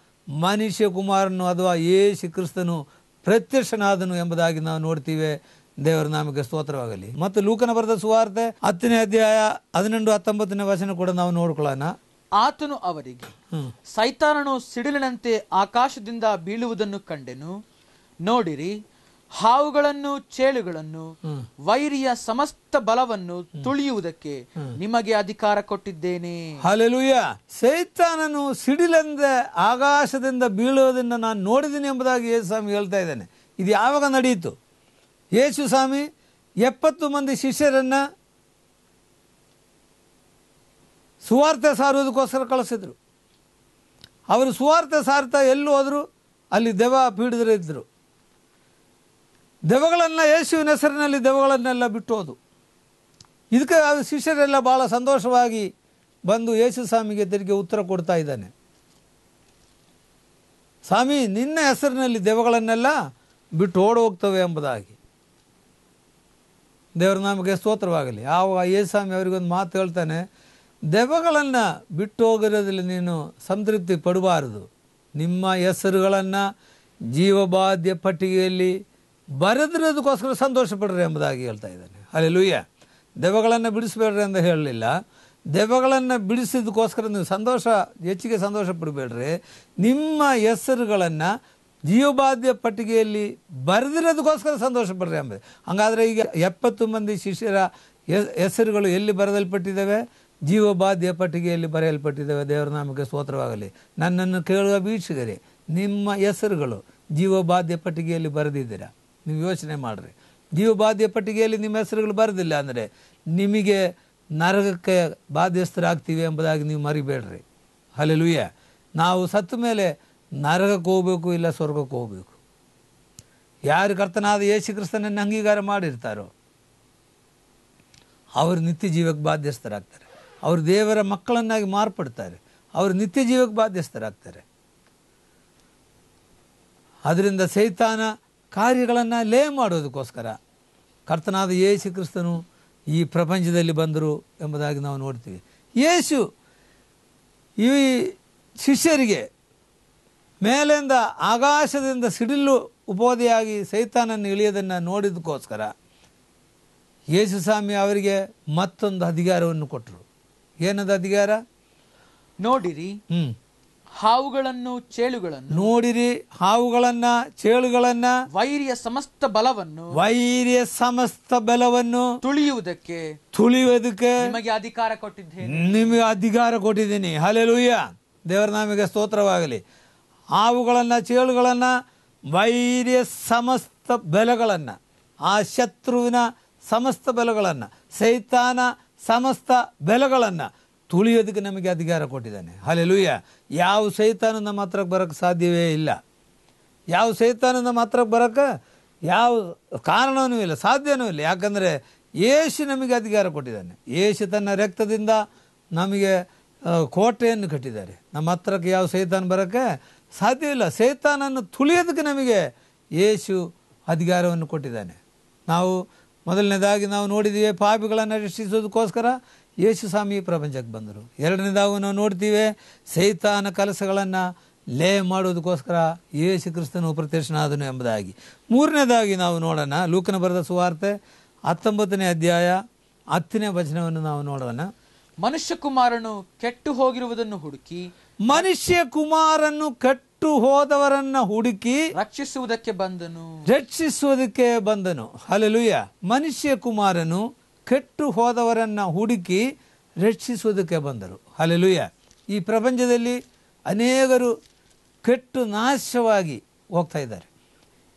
Speaker 2: ಮನುಷ್ಯ ಕುಮಾರನು ಅಥವಾ ಯೇಸು ಕ್ರಿಸ್ತನು ಪ್ರತ್ಯಕ್ಷನಾದನು ಎಂಬುದಾಗಿ ನಾವು ನೋಡ್ತೀವಿ. ದೇವರ ನಾಮಕ್ಕೆ ಸ್ತೋತ್ರವಾಗಲಿ. ಮತ್ತು ಲೂಕನ ಬರೆದ ಸುವಾರ್ತೆ 10ನೇ ಅಧ್ಯಾಯ 18-19ನೇ ವಚನ ಕೂಡ ನಾವು ನೋಡ್ಕೊಳ್ಳೋಣ.
Speaker 3: ಆತನು ಅವರಿಗೆ, ಸೈತಾನನು ಸಿಡಿಲಿನಂತೆ ಆಕಾಶದಿಂದ ಬೀಳುವುದನ್ನು ಕಂಡೆನು. ನೋಡಿರಿ, ಹಾವುಗಳನ್ನು, ಚೇಳುಗಳನ್ನು, ವೈರಿಯ ಸಮಸ್ತ ಬಲವನ್ನು ತುಳಿಯುವುದಕ್ಕೆ ನಿಮಗೆ ಅಧಿಕಾರ ಕೊಟ್ಟಿದ್ದೇನೆ.
Speaker 2: ಹಲ್ಲೆಲೂಯಾ. ಸೈತಾನನು ಸಿಡಿಲೆಂದ ಆಕಾಶದಿಂದ ಬೀಳುವುದನ್ನು ನಾನು ನೋಡಿದ್ದೀನಿ ಎಂಬುದಾಗಿ ಯೇಸು ಸ್ವಾಮಿ ಹೇಳ್ತಾ ಇದ್ದಾನೆ. ಇದು ಯಾವಾಗ ನಡೆಯಿತು? ಯೇಸು ಸ್ವಾಮಿ 70 ಮಂದಿ ಶಿಷ್ಯರನ್ನು ಸುವಾರ್ತೆ ಸಾರುವುದಕ್ಕೋಸ್ಕರ ಕಳಿಸಿದ್ರು. ಅವರು ಸುವಾರ್ತೆ ಸಾರ್ತಾ ಎಲ್ಲಿ ಹೋದ್ರು ಅಲ್ಲಿ ದೆವ್ವ ಪೀಡಿತರು ಇದ್ದರು. ದೆವ್ವಗಳನ್ನು ಯೇಸುವಿನ ಹೆಸರಿನಲ್ಲಿ ದೆವ್ವಗಳನ್ನೆಲ್ಲ ಬಿಟ್ಟೋದು. ಇದಕ್ಕೆ ಶಿಷ್ಯರೆಲ್ಲ ಭಾಳ ಸಂತೋಷವಾಗಿ ಬಂದು ಯೇಸು ಸ್ವಾಮಿಗೆ ತಿರುಗಿ ಉತ್ತರ ಕೊಡ್ತಾ ಇದ್ದಾನೆ. ಸ್ವಾಮಿ, ನಿನ್ನ ಹೆಸರಿನಲ್ಲಿ ದೆವ್ವಗಳನ್ನೆಲ್ಲ ಬಿಟ್ಟು ಓಡಿ ಹೋಗ್ತವೆ ಎಂಬುದಾಗಿ. ದೇವರ ನಾಮಕ್ಕೆ ಸ್ತೋತ್ರವಾಗಲಿ. ಆವಾಗ ಯೇಸು ಸ್ವಾಮಿ ಅವರಿಗೊಂದು ಮಾತು ಹೇಳ್ತಾನೆ, ದೆವ್ವಗಳನ್ನು ಬಿಟ್ಟು ಹೋಗಿರೋದ್ರಲ್ಲಿ ನೀನು ಸಂತೃಪ್ತಿ ಪಡಬಾರದು. ನಿಮ್ಮ ಹೆಸರುಗಳನ್ನು ಜೀವಬಾಧ್ಯ ಪಟ್ಟಿಗೆಯಲ್ಲಿ ಬರೆದಿರೋದಕ್ಕೋಸ್ಕರ ಸಂತೋಷ ಪಡ್ರಿ ಎಂಬುದಾಗಿ ಹೇಳ್ತಾ ಇದ್ದಾನೆ. ಹಲ್ಲೆಲೂಯಾ. ದೆವ್ವಗಳನ್ನು ಬಿಡಿಸ್ಬೇಡ್ರಿ ಅಂತ ಹೇಳಲಿಲ್ಲ. ದೆವ್ವಗಳನ್ನು ಬಿಡಿಸಿದಕ್ಕೋಸ್ಕರ ನೀವು ಹೆಚ್ಚಿಗೆ ಸಂತೋಷ ಪಡಬೇಡ್ರಿ. ನಿಮ್ಮ ಹೆಸರುಗಳನ್ನು ಜೀವಬಾಧ್ಯ ಪಟ್ಟಿಗೆಯಲ್ಲಿ ಬರೆದಿರೋದಕ್ಕೋಸ್ಕರ ಸಂತೋಷ ಪಡ್ರಿ ಎಂಬುದು. ಹಾಗಾದರೆ ಈಗ 70 ಮಂದಿ ಶಿಷ್ಯರ ಹೆಸರುಗಳು ಎಲ್ಲಿ ಬರೆಯಲ್ಪಟ್ಟಿದ್ದಾವೆ? ಜೀವಬಾಧ್ಯ ಪಟ್ಟಿಗೆಯಲ್ಲಿ ಬರೆಯಲ್ಪಟ್ಟಿದ್ದಾವೆ. ದೇವರ ನಾಮಕ್ಕೆ ಸ್ತೋತ್ರವಾಗಲಿ. ನನ್ನನ್ನು ಕೇಳುವ ವೀಕ್ಷಕರೇ, ನಿಮ್ಮ ಹೆಸರುಗಳು ಜೀವಬಾಧ್ಯ ಪಟ್ಟಿಗೆಯಲ್ಲಿ ಬರೆದಿದ್ದೀರಾ? ನೀವು ಯೋಚನೆ ಮಾಡಿರಿ. ಜೀವಬಾಧ್ಯ ಪಟ್ಟಿಗೆಯಲ್ಲಿ ನಿಮ್ಮ ಹೆಸರುಗಳು ಬರೆದಿಲ್ಲ ಅಂದರೆ ನಿಮಗೆ ನರಕಕ್ಕೆ ಬಾಧ್ಯಸ್ಥರಾಗ್ತೀವಿ ಎಂಬುದಾಗಿ ನೀವು ಮರಿಬೇಡ್ರಿ. ಹಲ್ಲೆಲೂಯಾ. ನಾವು ಸತ್ತ ಮೇಲೆ ನರಕಕ್ಕೆ ಹೋಗಬೇಕು, ಇಲ್ಲ ಸ್ವರ್ಗಕ್ಕೆ ಹೋಗಬೇಕು. ಯಾರು ಕರ್ತನಾದ ಯೇಸು ಕ್ರಿಸ್ತನನ್ನು ಅಂಗೀಕಾರ ಮಾಡಿರ್ತಾರೋ ಅವರು ನಿತ್ಯ ಜೀವಕ್ಕೆ ಬಾಧ್ಯಸ್ಥರಾಗ್ತಾರೆ. ಅವರು ದೇವರ ಮಕ್ಕಳನ್ನಾಗಿ ಮಾರ್ಪಡ್ತಾರೆ. ಅವರು ನಿತ್ಯ ಜೀವಕ್ಕೆ ಬಾಧ್ಯಸ್ಥರಾಗ್ತಾರೆ. ಅದರಿಂದ ಸೈತಾನ ಕಾರ್ಯಗಳನ್ನು ಲೇ ಮಾಡೋದಕ್ಕೋಸ್ಕರ ಕರ್ತನಾದ ಯೇಸು ಕ್ರಿಸ್ತನು ಈ ಪ್ರಪಂಚದಲ್ಲಿ ಬಂದರು ಎಂಬುದಾಗಿ ನಾವು ನೋಡ್ತೀವಿ. ಯೇಸು ಈ ಶಿಷ್ಯರಿಗೆ ಮೇಲಿಂದ ಆಕಾಶದಿಂದ ಸಿಡಿಲು ಉಪೋದೆಯಾಗಿ ಸೈತಾನನ್ನು ಇಳಿಯೋದನ್ನು ನೋಡಿದಕ್ಕೋಸ್ಕರ ಯೇಸು ಸ್ವಾಮಿ ಅವರಿಗೆ ಮತ್ತೊಂದು ಅಧಿಕಾರವನ್ನು ಕೊಟ್ಟರು. ಏನದು ಅಧಿಕಾರ?
Speaker 3: ನೋಡಿರಿ ಹಾವುಗಳನ್ನು ಚೇಳುಗಳನ್ನು,
Speaker 2: ನೋಡಿರಿ ಹಾವುಗಳನ್ನ ಚೇಳುಗಳನ್ನ,
Speaker 3: ವೈರಿಯ ಸಮಸ್ತ ಬಲವನ್ನು ತುಳಿಯುವುದಕ್ಕೆ ನಿಮಗೆ ಅಧಿಕಾರ ಕೊಟ್ಟಿದ್ದೇನೆ.
Speaker 2: ಹಲ್ಲೆಲೂಯಾ. ದೇವರ ನಾಮಕ್ಕೆ ಸ್ತೋತ್ರವಾಗಲಿ. ಹಾವುಗಳನ್ನ ಚೇಳುಗಳನ್ನ, ವೈರಿಯ ಸಮಸ್ತ ಬಲಗಳನ್ನು, ಆ ಶತ್ರುವಿನ ಸಮಸ್ತ ಬಲಗಳನ್ನು, ಸೈತಾನ ಸಮಸ್ತ ಬಲಗಳನ್ನು ತುಳಿಯೋದಕ್ಕೆ ನಮಗೆ ಅಧಿಕಾರ ಕೊಟ್ಟಿದ್ದಾನೆ. ಹಲ್ಲೆಲೂಯಾ. ಯಾವ ಸೈತಾನ ನಮ್ಮ ಹತ್ರಕ್ಕೆ ಬರೋಕ್ಕೆ ಸಾಧ್ಯವೇ ಇಲ್ಲ. ಯಾವ ಸೈತಾನ ನಮ್ಮ ಹತ್ರಕ್ಕೆ ಬರೋಕ್ಕೆ ಯಾವ ಕಾರಣವೂ ಇಲ್ಲ, ಸಾಧ್ಯವೂ ಇಲ್ಲ. ಯಾಕಂದರೆ ಯೇಸು ನಮಗೆ ಅಧಿಕಾರ ಕೊಟ್ಟಿದ್ದಾನೆ. ಯೇಸು ತನ್ನ ರಕ್ತದಿಂದ ನಮಗೆ ಕೋಟೆಯನ್ನು ಕಟ್ಟಿದ್ದಾರೆ. ನಮ್ಮ ಹತ್ರಕ್ಕೆ ಯಾವ ಸೈತಾನ ಬರೋಕ್ಕೆ ಸಾಧ್ಯವಿಲ್ಲ. ಸೈತಾನನ್ನು ತುಳಿಯೋದಕ್ಕೆ ನಮಗೆ ಯೇಸು ಅಧಿಕಾರವನ್ನು ಕೊಟ್ಟಿದ್ದಾನೆ. ನಾವು ಮೊದಲನೇದಾಗಿ ನಾವು ನೋಡಿದ್ದೀವಿ, ಪಾಪಿಗಳನ್ನು ರಕ್ಷಿಸೋದಕ್ಕೋಸ್ಕರ ಯೇಸು ಸ್ವಾಮಿ ಪ್ರಪಂಚಕ್ಕೆ ಬಂದರು. ಎರಡನೇದಾಗಿ ನಾವು ನೋಡ್ತೀವಿ, ಸೈತಾನ ಕೆಲಸಗಳನ್ನು ಲೇ ಮಾಡೋದಕ್ಕೋಸ್ಕರ ಯೇಸು ಕ್ರಿಸ್ತನು ಪ್ರತ್ಯಕ್ಷನಾದನು ಎಂಬುದಾಗಿ. ಮೂರನೇದಾಗಿ ನಾವು ನೋಡೋಣ, ಲೂಕನ ಬರೆದ ಸುವಾರ್ತೆ 19ನೇ ಅಧ್ಯಾಯ 10ನೇ ವಚನವನ್ನು ನಾವು ನೋಡೋಣ.
Speaker 3: ಮನುಷ್ಯ ಕುಮಾರನು ಕೆಟ್ಟು ಹೋಗಿರುವುದನ್ನು ಹುಡುಕಿ,
Speaker 2: ಮನುಷ್ಯ ಕುಮಾರನು ಕೆಟ್ಟು ಹೋದವರನ್ನ ಹುಡುಕಿ
Speaker 3: ರಕ್ಷಿಸುವುದಕ್ಕೆ
Speaker 2: ಬಂದನು. ಹಲ್ಲೆಲೂಯಾ. ಮನುಷ್ಯ ಕುಮಾರನು ಕೆಟ್ಟು ಹೋದವರನ್ನ ಹುಡುಕಿ ರಕ್ಷಿಸುವುದಕ್ಕೆ ಬಂದರು. ಹಲ್ಲೆಲೂಯಾ. ಈ ಪ್ರಪಂಚದಲ್ಲಿ ಅನೇಕರು ಕೆಟ್ಟು ನಾಶವಾಗಿ ಹೋಗ್ತಾ ಇದ್ದಾರೆ.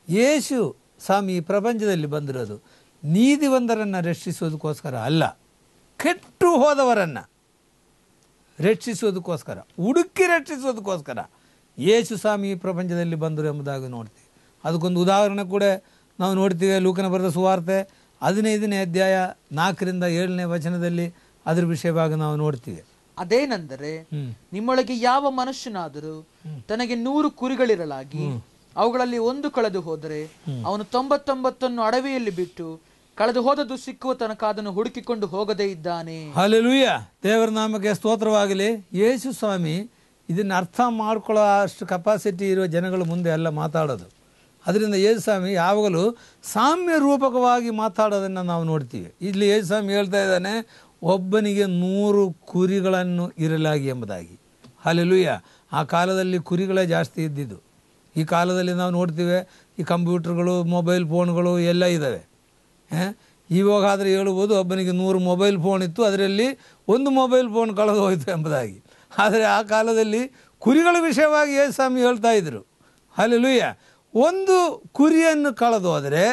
Speaker 2: ಯೇಸು ಸ್ವಾಮಿ ಈ ಪ್ರಪಂಚದಲ್ಲಿ ಬಂದಿರೋದು ನೀತಿವಂತರನ್ನು ರಕ್ಷಿಸೋದಕ್ಕೋಸ್ಕರ ಅಲ್ಲ, ಕೆಟ್ಟು ಹೋದವರನ್ನು ರಕ್ಷಿಸೋದಕ್ಕೋಸ್ಕರ, ಹುಡುಕಿ ರಕ್ಷಿಸೋದಕ್ಕೋಸ್ಕರ ಯೇಸು ಸ್ವಾಮಿ ಈ ಪ್ರಪಂಚದಲ್ಲಿ ಬಂದರು ಎಂಬುದಾಗಿ ನೋಡ್ತೀವಿ. ಅದಕ್ಕೊಂದು ಉದಾಹರಣೆ ಕೂಡ ನಾವು ನೋಡ್ತೀವಿ. ಲೂಕನ ಬರೆದ ಸುವಾರ್ತೆ 15ನೇ ಅಧ್ಯಾಯ 4ರಿಂದ 7ನೇ ವಚನದಲ್ಲಿ ಅದ್ರ ವಿಷಯವಾಗಿ ನಾವು ನೋಡ್ತೀವಿ.
Speaker 3: ಅದೇನೆಂದರೆ, ನಿಮ್ಮೊಳಗೆ ಯಾವ ಮನುಷ್ಯನಾದರೂ ತನಗೆ 100 ಕುರಿಗಳಿರಲಾಗಿ ಅವುಗಳಲ್ಲಿ ಒಂದು ಕಳೆದು ಹೋದರೆ ಅವನು 99 ಅಡವಿಯಲ್ಲಿ ಬಿಟ್ಟು ಕಳೆದು ಹೋದದ್ದು ಸಿಕ್ಕುವ ತನಕ ಅದನ್ನು ಹುಡುಕಿಕೊಂಡು ಹೋಗದೇ ಇದ್ದಾನೆ.
Speaker 2: ಹಲ್ಲೆಲೂಯಾ. ದೇವರ ನಾಮಕ್ಕೆ ಸ್ತೋತ್ರವಾಗಲಿ. ಯೇಸು ಸ್ವಾಮಿ ಇದನ್ನು ಅರ್ಥ ಮಾಡ್ಕೊಳ್ಳೋ ಅಷ್ಟು ಕೆಪಾಸಿಟಿ ಇರುವ ಜನಗಳ ಮುಂದೆ ಎಲ್ಲ ಮಾತಾಡೋದು. ಅದರಿಂದ ಯೇಸು ಸ್ವಾಮಿ ಯಾವಾಗಲೂ ಸಾಮ್ಯ ರೂಪಕವಾಗಿ ಮಾತಾಡೋದನ್ನು ನಾವು ನೋಡ್ತೀವಿ. ಇಲ್ಲಿ ಯೇಸು ಸ್ವಾಮಿ ಹೇಳ್ತಾ ಇದ್ದಾನೆ, ಒಬ್ಬನಿಗೆ 100 ಕುರಿಗಳನ್ನು ಇರಲಾಗಿ ಎಂಬುದಾಗಿ. ಹಲ್ಲೆಲೂಯಾ. ಆ ಕಾಲದಲ್ಲಿ ಕುರಿಗಳೇ ಜಾಸ್ತಿ ಇದ್ದಿದ್ದು. ಈ ಕಾಲದಲ್ಲಿ ನಾವು ನೋಡ್ತೀವಿ, ಈ ಕಂಪ್ಯೂಟರ್ಗಳು, ಮೊಬೈಲ್ ಫೋನ್ಗಳು ಎಲ್ಲ ಇದ್ದಾವೆ. ಇವಾಗಾದರೆ ಹೇಳ್ಬೋದು, ಒಬ್ಬನಿಗೆ 100 ಮೊಬೈಲ್ ಫೋನ್ ಇತ್ತು, ಅದರಲ್ಲಿ ಒಂದು ಮೊಬೈಲ್ ಫೋನ್ ಕಳೆದು ಹೋಯಿತು ಎಂಬುದಾಗಿ. ಆದರೆ ಆ ಕಾಲದಲ್ಲಿ ಕುರಿಗಳ ವಿಷಯವಾಗಿ ಯೇಸು ಸ್ವಾಮಿ ಹೇಳ್ತಾ ಇದ್ರು. ಹಲ್ಲೆಲೂಯಾ. ಒಂದು ಕುರಿಯನ್ನು ಕಳೆದು ಹೋದರೆ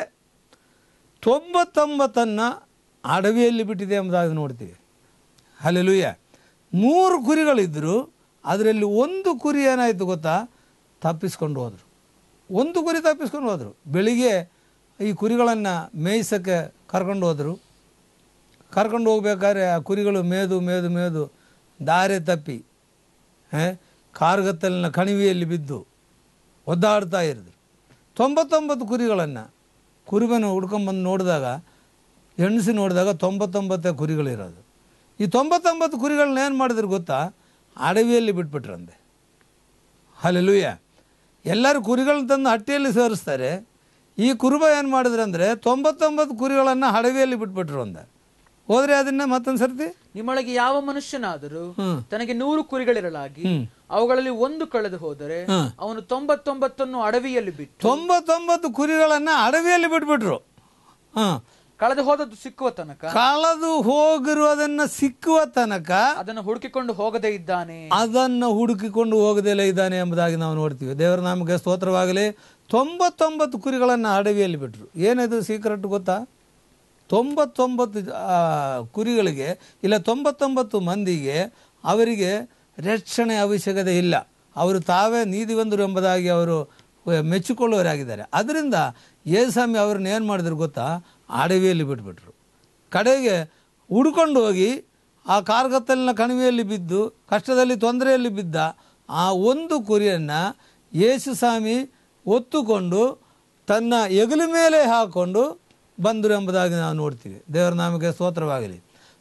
Speaker 2: 99 ಅಡವಿಯಲ್ಲಿ ಬಿಟ್ಟಿದೆ ಎಂಬುದಾಗಿ ನೋಡ್ತೀವಿ. ಹಲ್ಲೆಲೂಯಾ. 100 ಕುರಿಗಳಿದ್ದರು, ಅದರಲ್ಲಿ ಒಂದು ಕುರಿ ಏನಾಯಿತು ಗೊತ್ತಾ? ತಪ್ಪಿಸ್ಕೊಂಡು ಹೋದರು. ಒಂದು ಕುರಿ ತಪ್ಪಿಸ್ಕೊಂಡು ಹೋದರು. ಬೆಳಿಗ್ಗೆ ಈ ಕುರಿಗಳನ್ನು ಮೇಯ್ಸೋಕ್ಕೆ ಕರ್ಕೊಂಡು ಹೋದರು. ಕರ್ಕೊಂಡು ಹೋಗ್ಬೇಕಾದ್ರೆ ಆ ಕುರಿಗಳು ಮೇದು ದಾರೆ ತಪ್ಪಿ ಕಾರ್ಗತ್ತಲಿನ ಕಣಿವೆಯಲ್ಲಿ ಬಿದ್ದು ಒದ್ದಾಡ್ತಾ ಇರಿದ್ರು. 99 ಕುರಿಗಳನ್ನು ಕುರುಬನ ಹುಡ್ಕೊಂಬಂದು ನೋಡಿದಾಗ ಎಣಿಸಿ ನೋಡಿದಾಗ 99 ಕುರಿಗಳಿರೋದು. ಈ 99 ಕುರಿಗಳನ್ನ ಏನು ಮಾಡಿದ್ರು ಗೊತ್ತಾ? ಅಡವಿಯಲ್ಲಿ ಬಿಟ್ಬಿಟ್ರಂತೆ. ಹಲ್ಲೆಲೂಯ. ಎಲ್ಲರೂ ಕುರಿಗಳನ್ನ ತಂದು ಹಟ್ಟಿಯಲ್ಲಿ ಸೇರಿಸ್ತಾರೆ. ಈ ಕುರುಬ ಏನು ಮಾಡಿದ್ರಂದರೆ 99 ಕುರಿಗಳನ್ನು ಅಡವಿಯಲ್ಲಿ ಬಿಟ್ಬಿಟ್ರು ಅಂದ. ಹೋದ್ರೆ ಅದನ್ನ ಮತ್ತೊಂದು ಸರ್ತಿ,
Speaker 3: ನಿಮ್ಮೊಳಗೆ ಯಾವ ಮನುಷ್ಯನಾದರೂ ತನಗೆ 100 ಕುರಿಗಳಿರಲಾಗಿ ಅವುಗಳಲ್ಲಿ ಒಂದು ಕಳೆದು ಹೋದರೆ ಅವನು 99 ಅಡವಿಯಲ್ಲಿ ಬಿಟ್ಟು
Speaker 2: 99 ಕುರಿಗಳನ್ನ ಅಡವಿಯಲ್ಲಿ ಬಿಟ್ಬಿಟ್ರು.
Speaker 3: ಕಳೆದು ಹೋದದ್ದು ಸಿಕ್ಕುವ ತನಕ,
Speaker 2: ಕಳೆದು ಹೋಗಿರುವುದನ್ನ ಸಿಕ್ಕುವ ತನಕ
Speaker 3: ಅದನ್ನು ಹುಡುಕಿಕೊಂಡು ಹೋಗದೇ ಇದ್ದಾನೆ,
Speaker 2: ಅದನ್ನು ಹುಡುಕಿಕೊಂಡು ಹೋಗದೇ ಇದ್ದಾನೆ ಎಂಬುದಾಗಿ ನಾವು ನೋಡ್ತೀವಿ. ದೇವರ ನಾಮಕ್ಕೆ ಸ್ತೋತ್ರವಾಗಲಿ. 99 ಕುರಿಗಳನ್ನು ಅಡವಿಯಲ್ಲಿ ಬಿಟ್ರು. ಏನಿದು ಸೀಕ್ರೆಟ್ ಗೊತ್ತಾ? 99 ಕುರಿಗಳಿಗೆ ಇಲ್ಲ 99 ಮಂದಿಗೆ ಅವರಿಗೆ ರಕ್ಷಣೆ ಅವಶ್ಯಕತೆ ಇಲ್ಲ. ಅವರು ತಾವೇ ನೀತಿವಂತರು ಎಂಬುದಾಗಿ ಅವರು ಮೆಚ್ಚಿಕೊಳ್ಳುವವರಾಗಿದ್ದಾರೆ. ಅದರಿಂದ ಯೇಸುಸ್ವಾಮಿ ಅವ್ರನ್ನ ಏನು ಮಾಡಿದ್ರು ಗೊತ್ತಾ? ಅಡವಿಯಲ್ಲಿ ಬಿಟ್ಬಿಟ್ರು. ಕಡೆಗೆ ಹುಡ್ಕೊಂಡು ಹೋಗಿ ಆ ಕಾರ್ಗತ್ತಲಿನ ಕಣಿವೆಯಲ್ಲಿ ಬಿದ್ದು ಕಷ್ಟದಲ್ಲಿ ತೊಂದರೆಯಲ್ಲಿ ಬಿದ್ದ ಆ ಒಂದು ಕುರಿಯನ್ನು ಯೇಸುಸ್ವಾಮಿ ಹೊತ್ತುಕೊಂಡು ತನ್ನ ಹೆಗಲ ಮೇಲೆ ಹಾಕ್ಕೊಂಡು ಬಂದರು ಎಂಬುದಾಗಿ ನಾವು ನೋಡ್ತೀವಿ. ದೇವರ ನಾಮಕ್ಕೆ ಸ್ತೋತ್ರವಾಗಲಿ.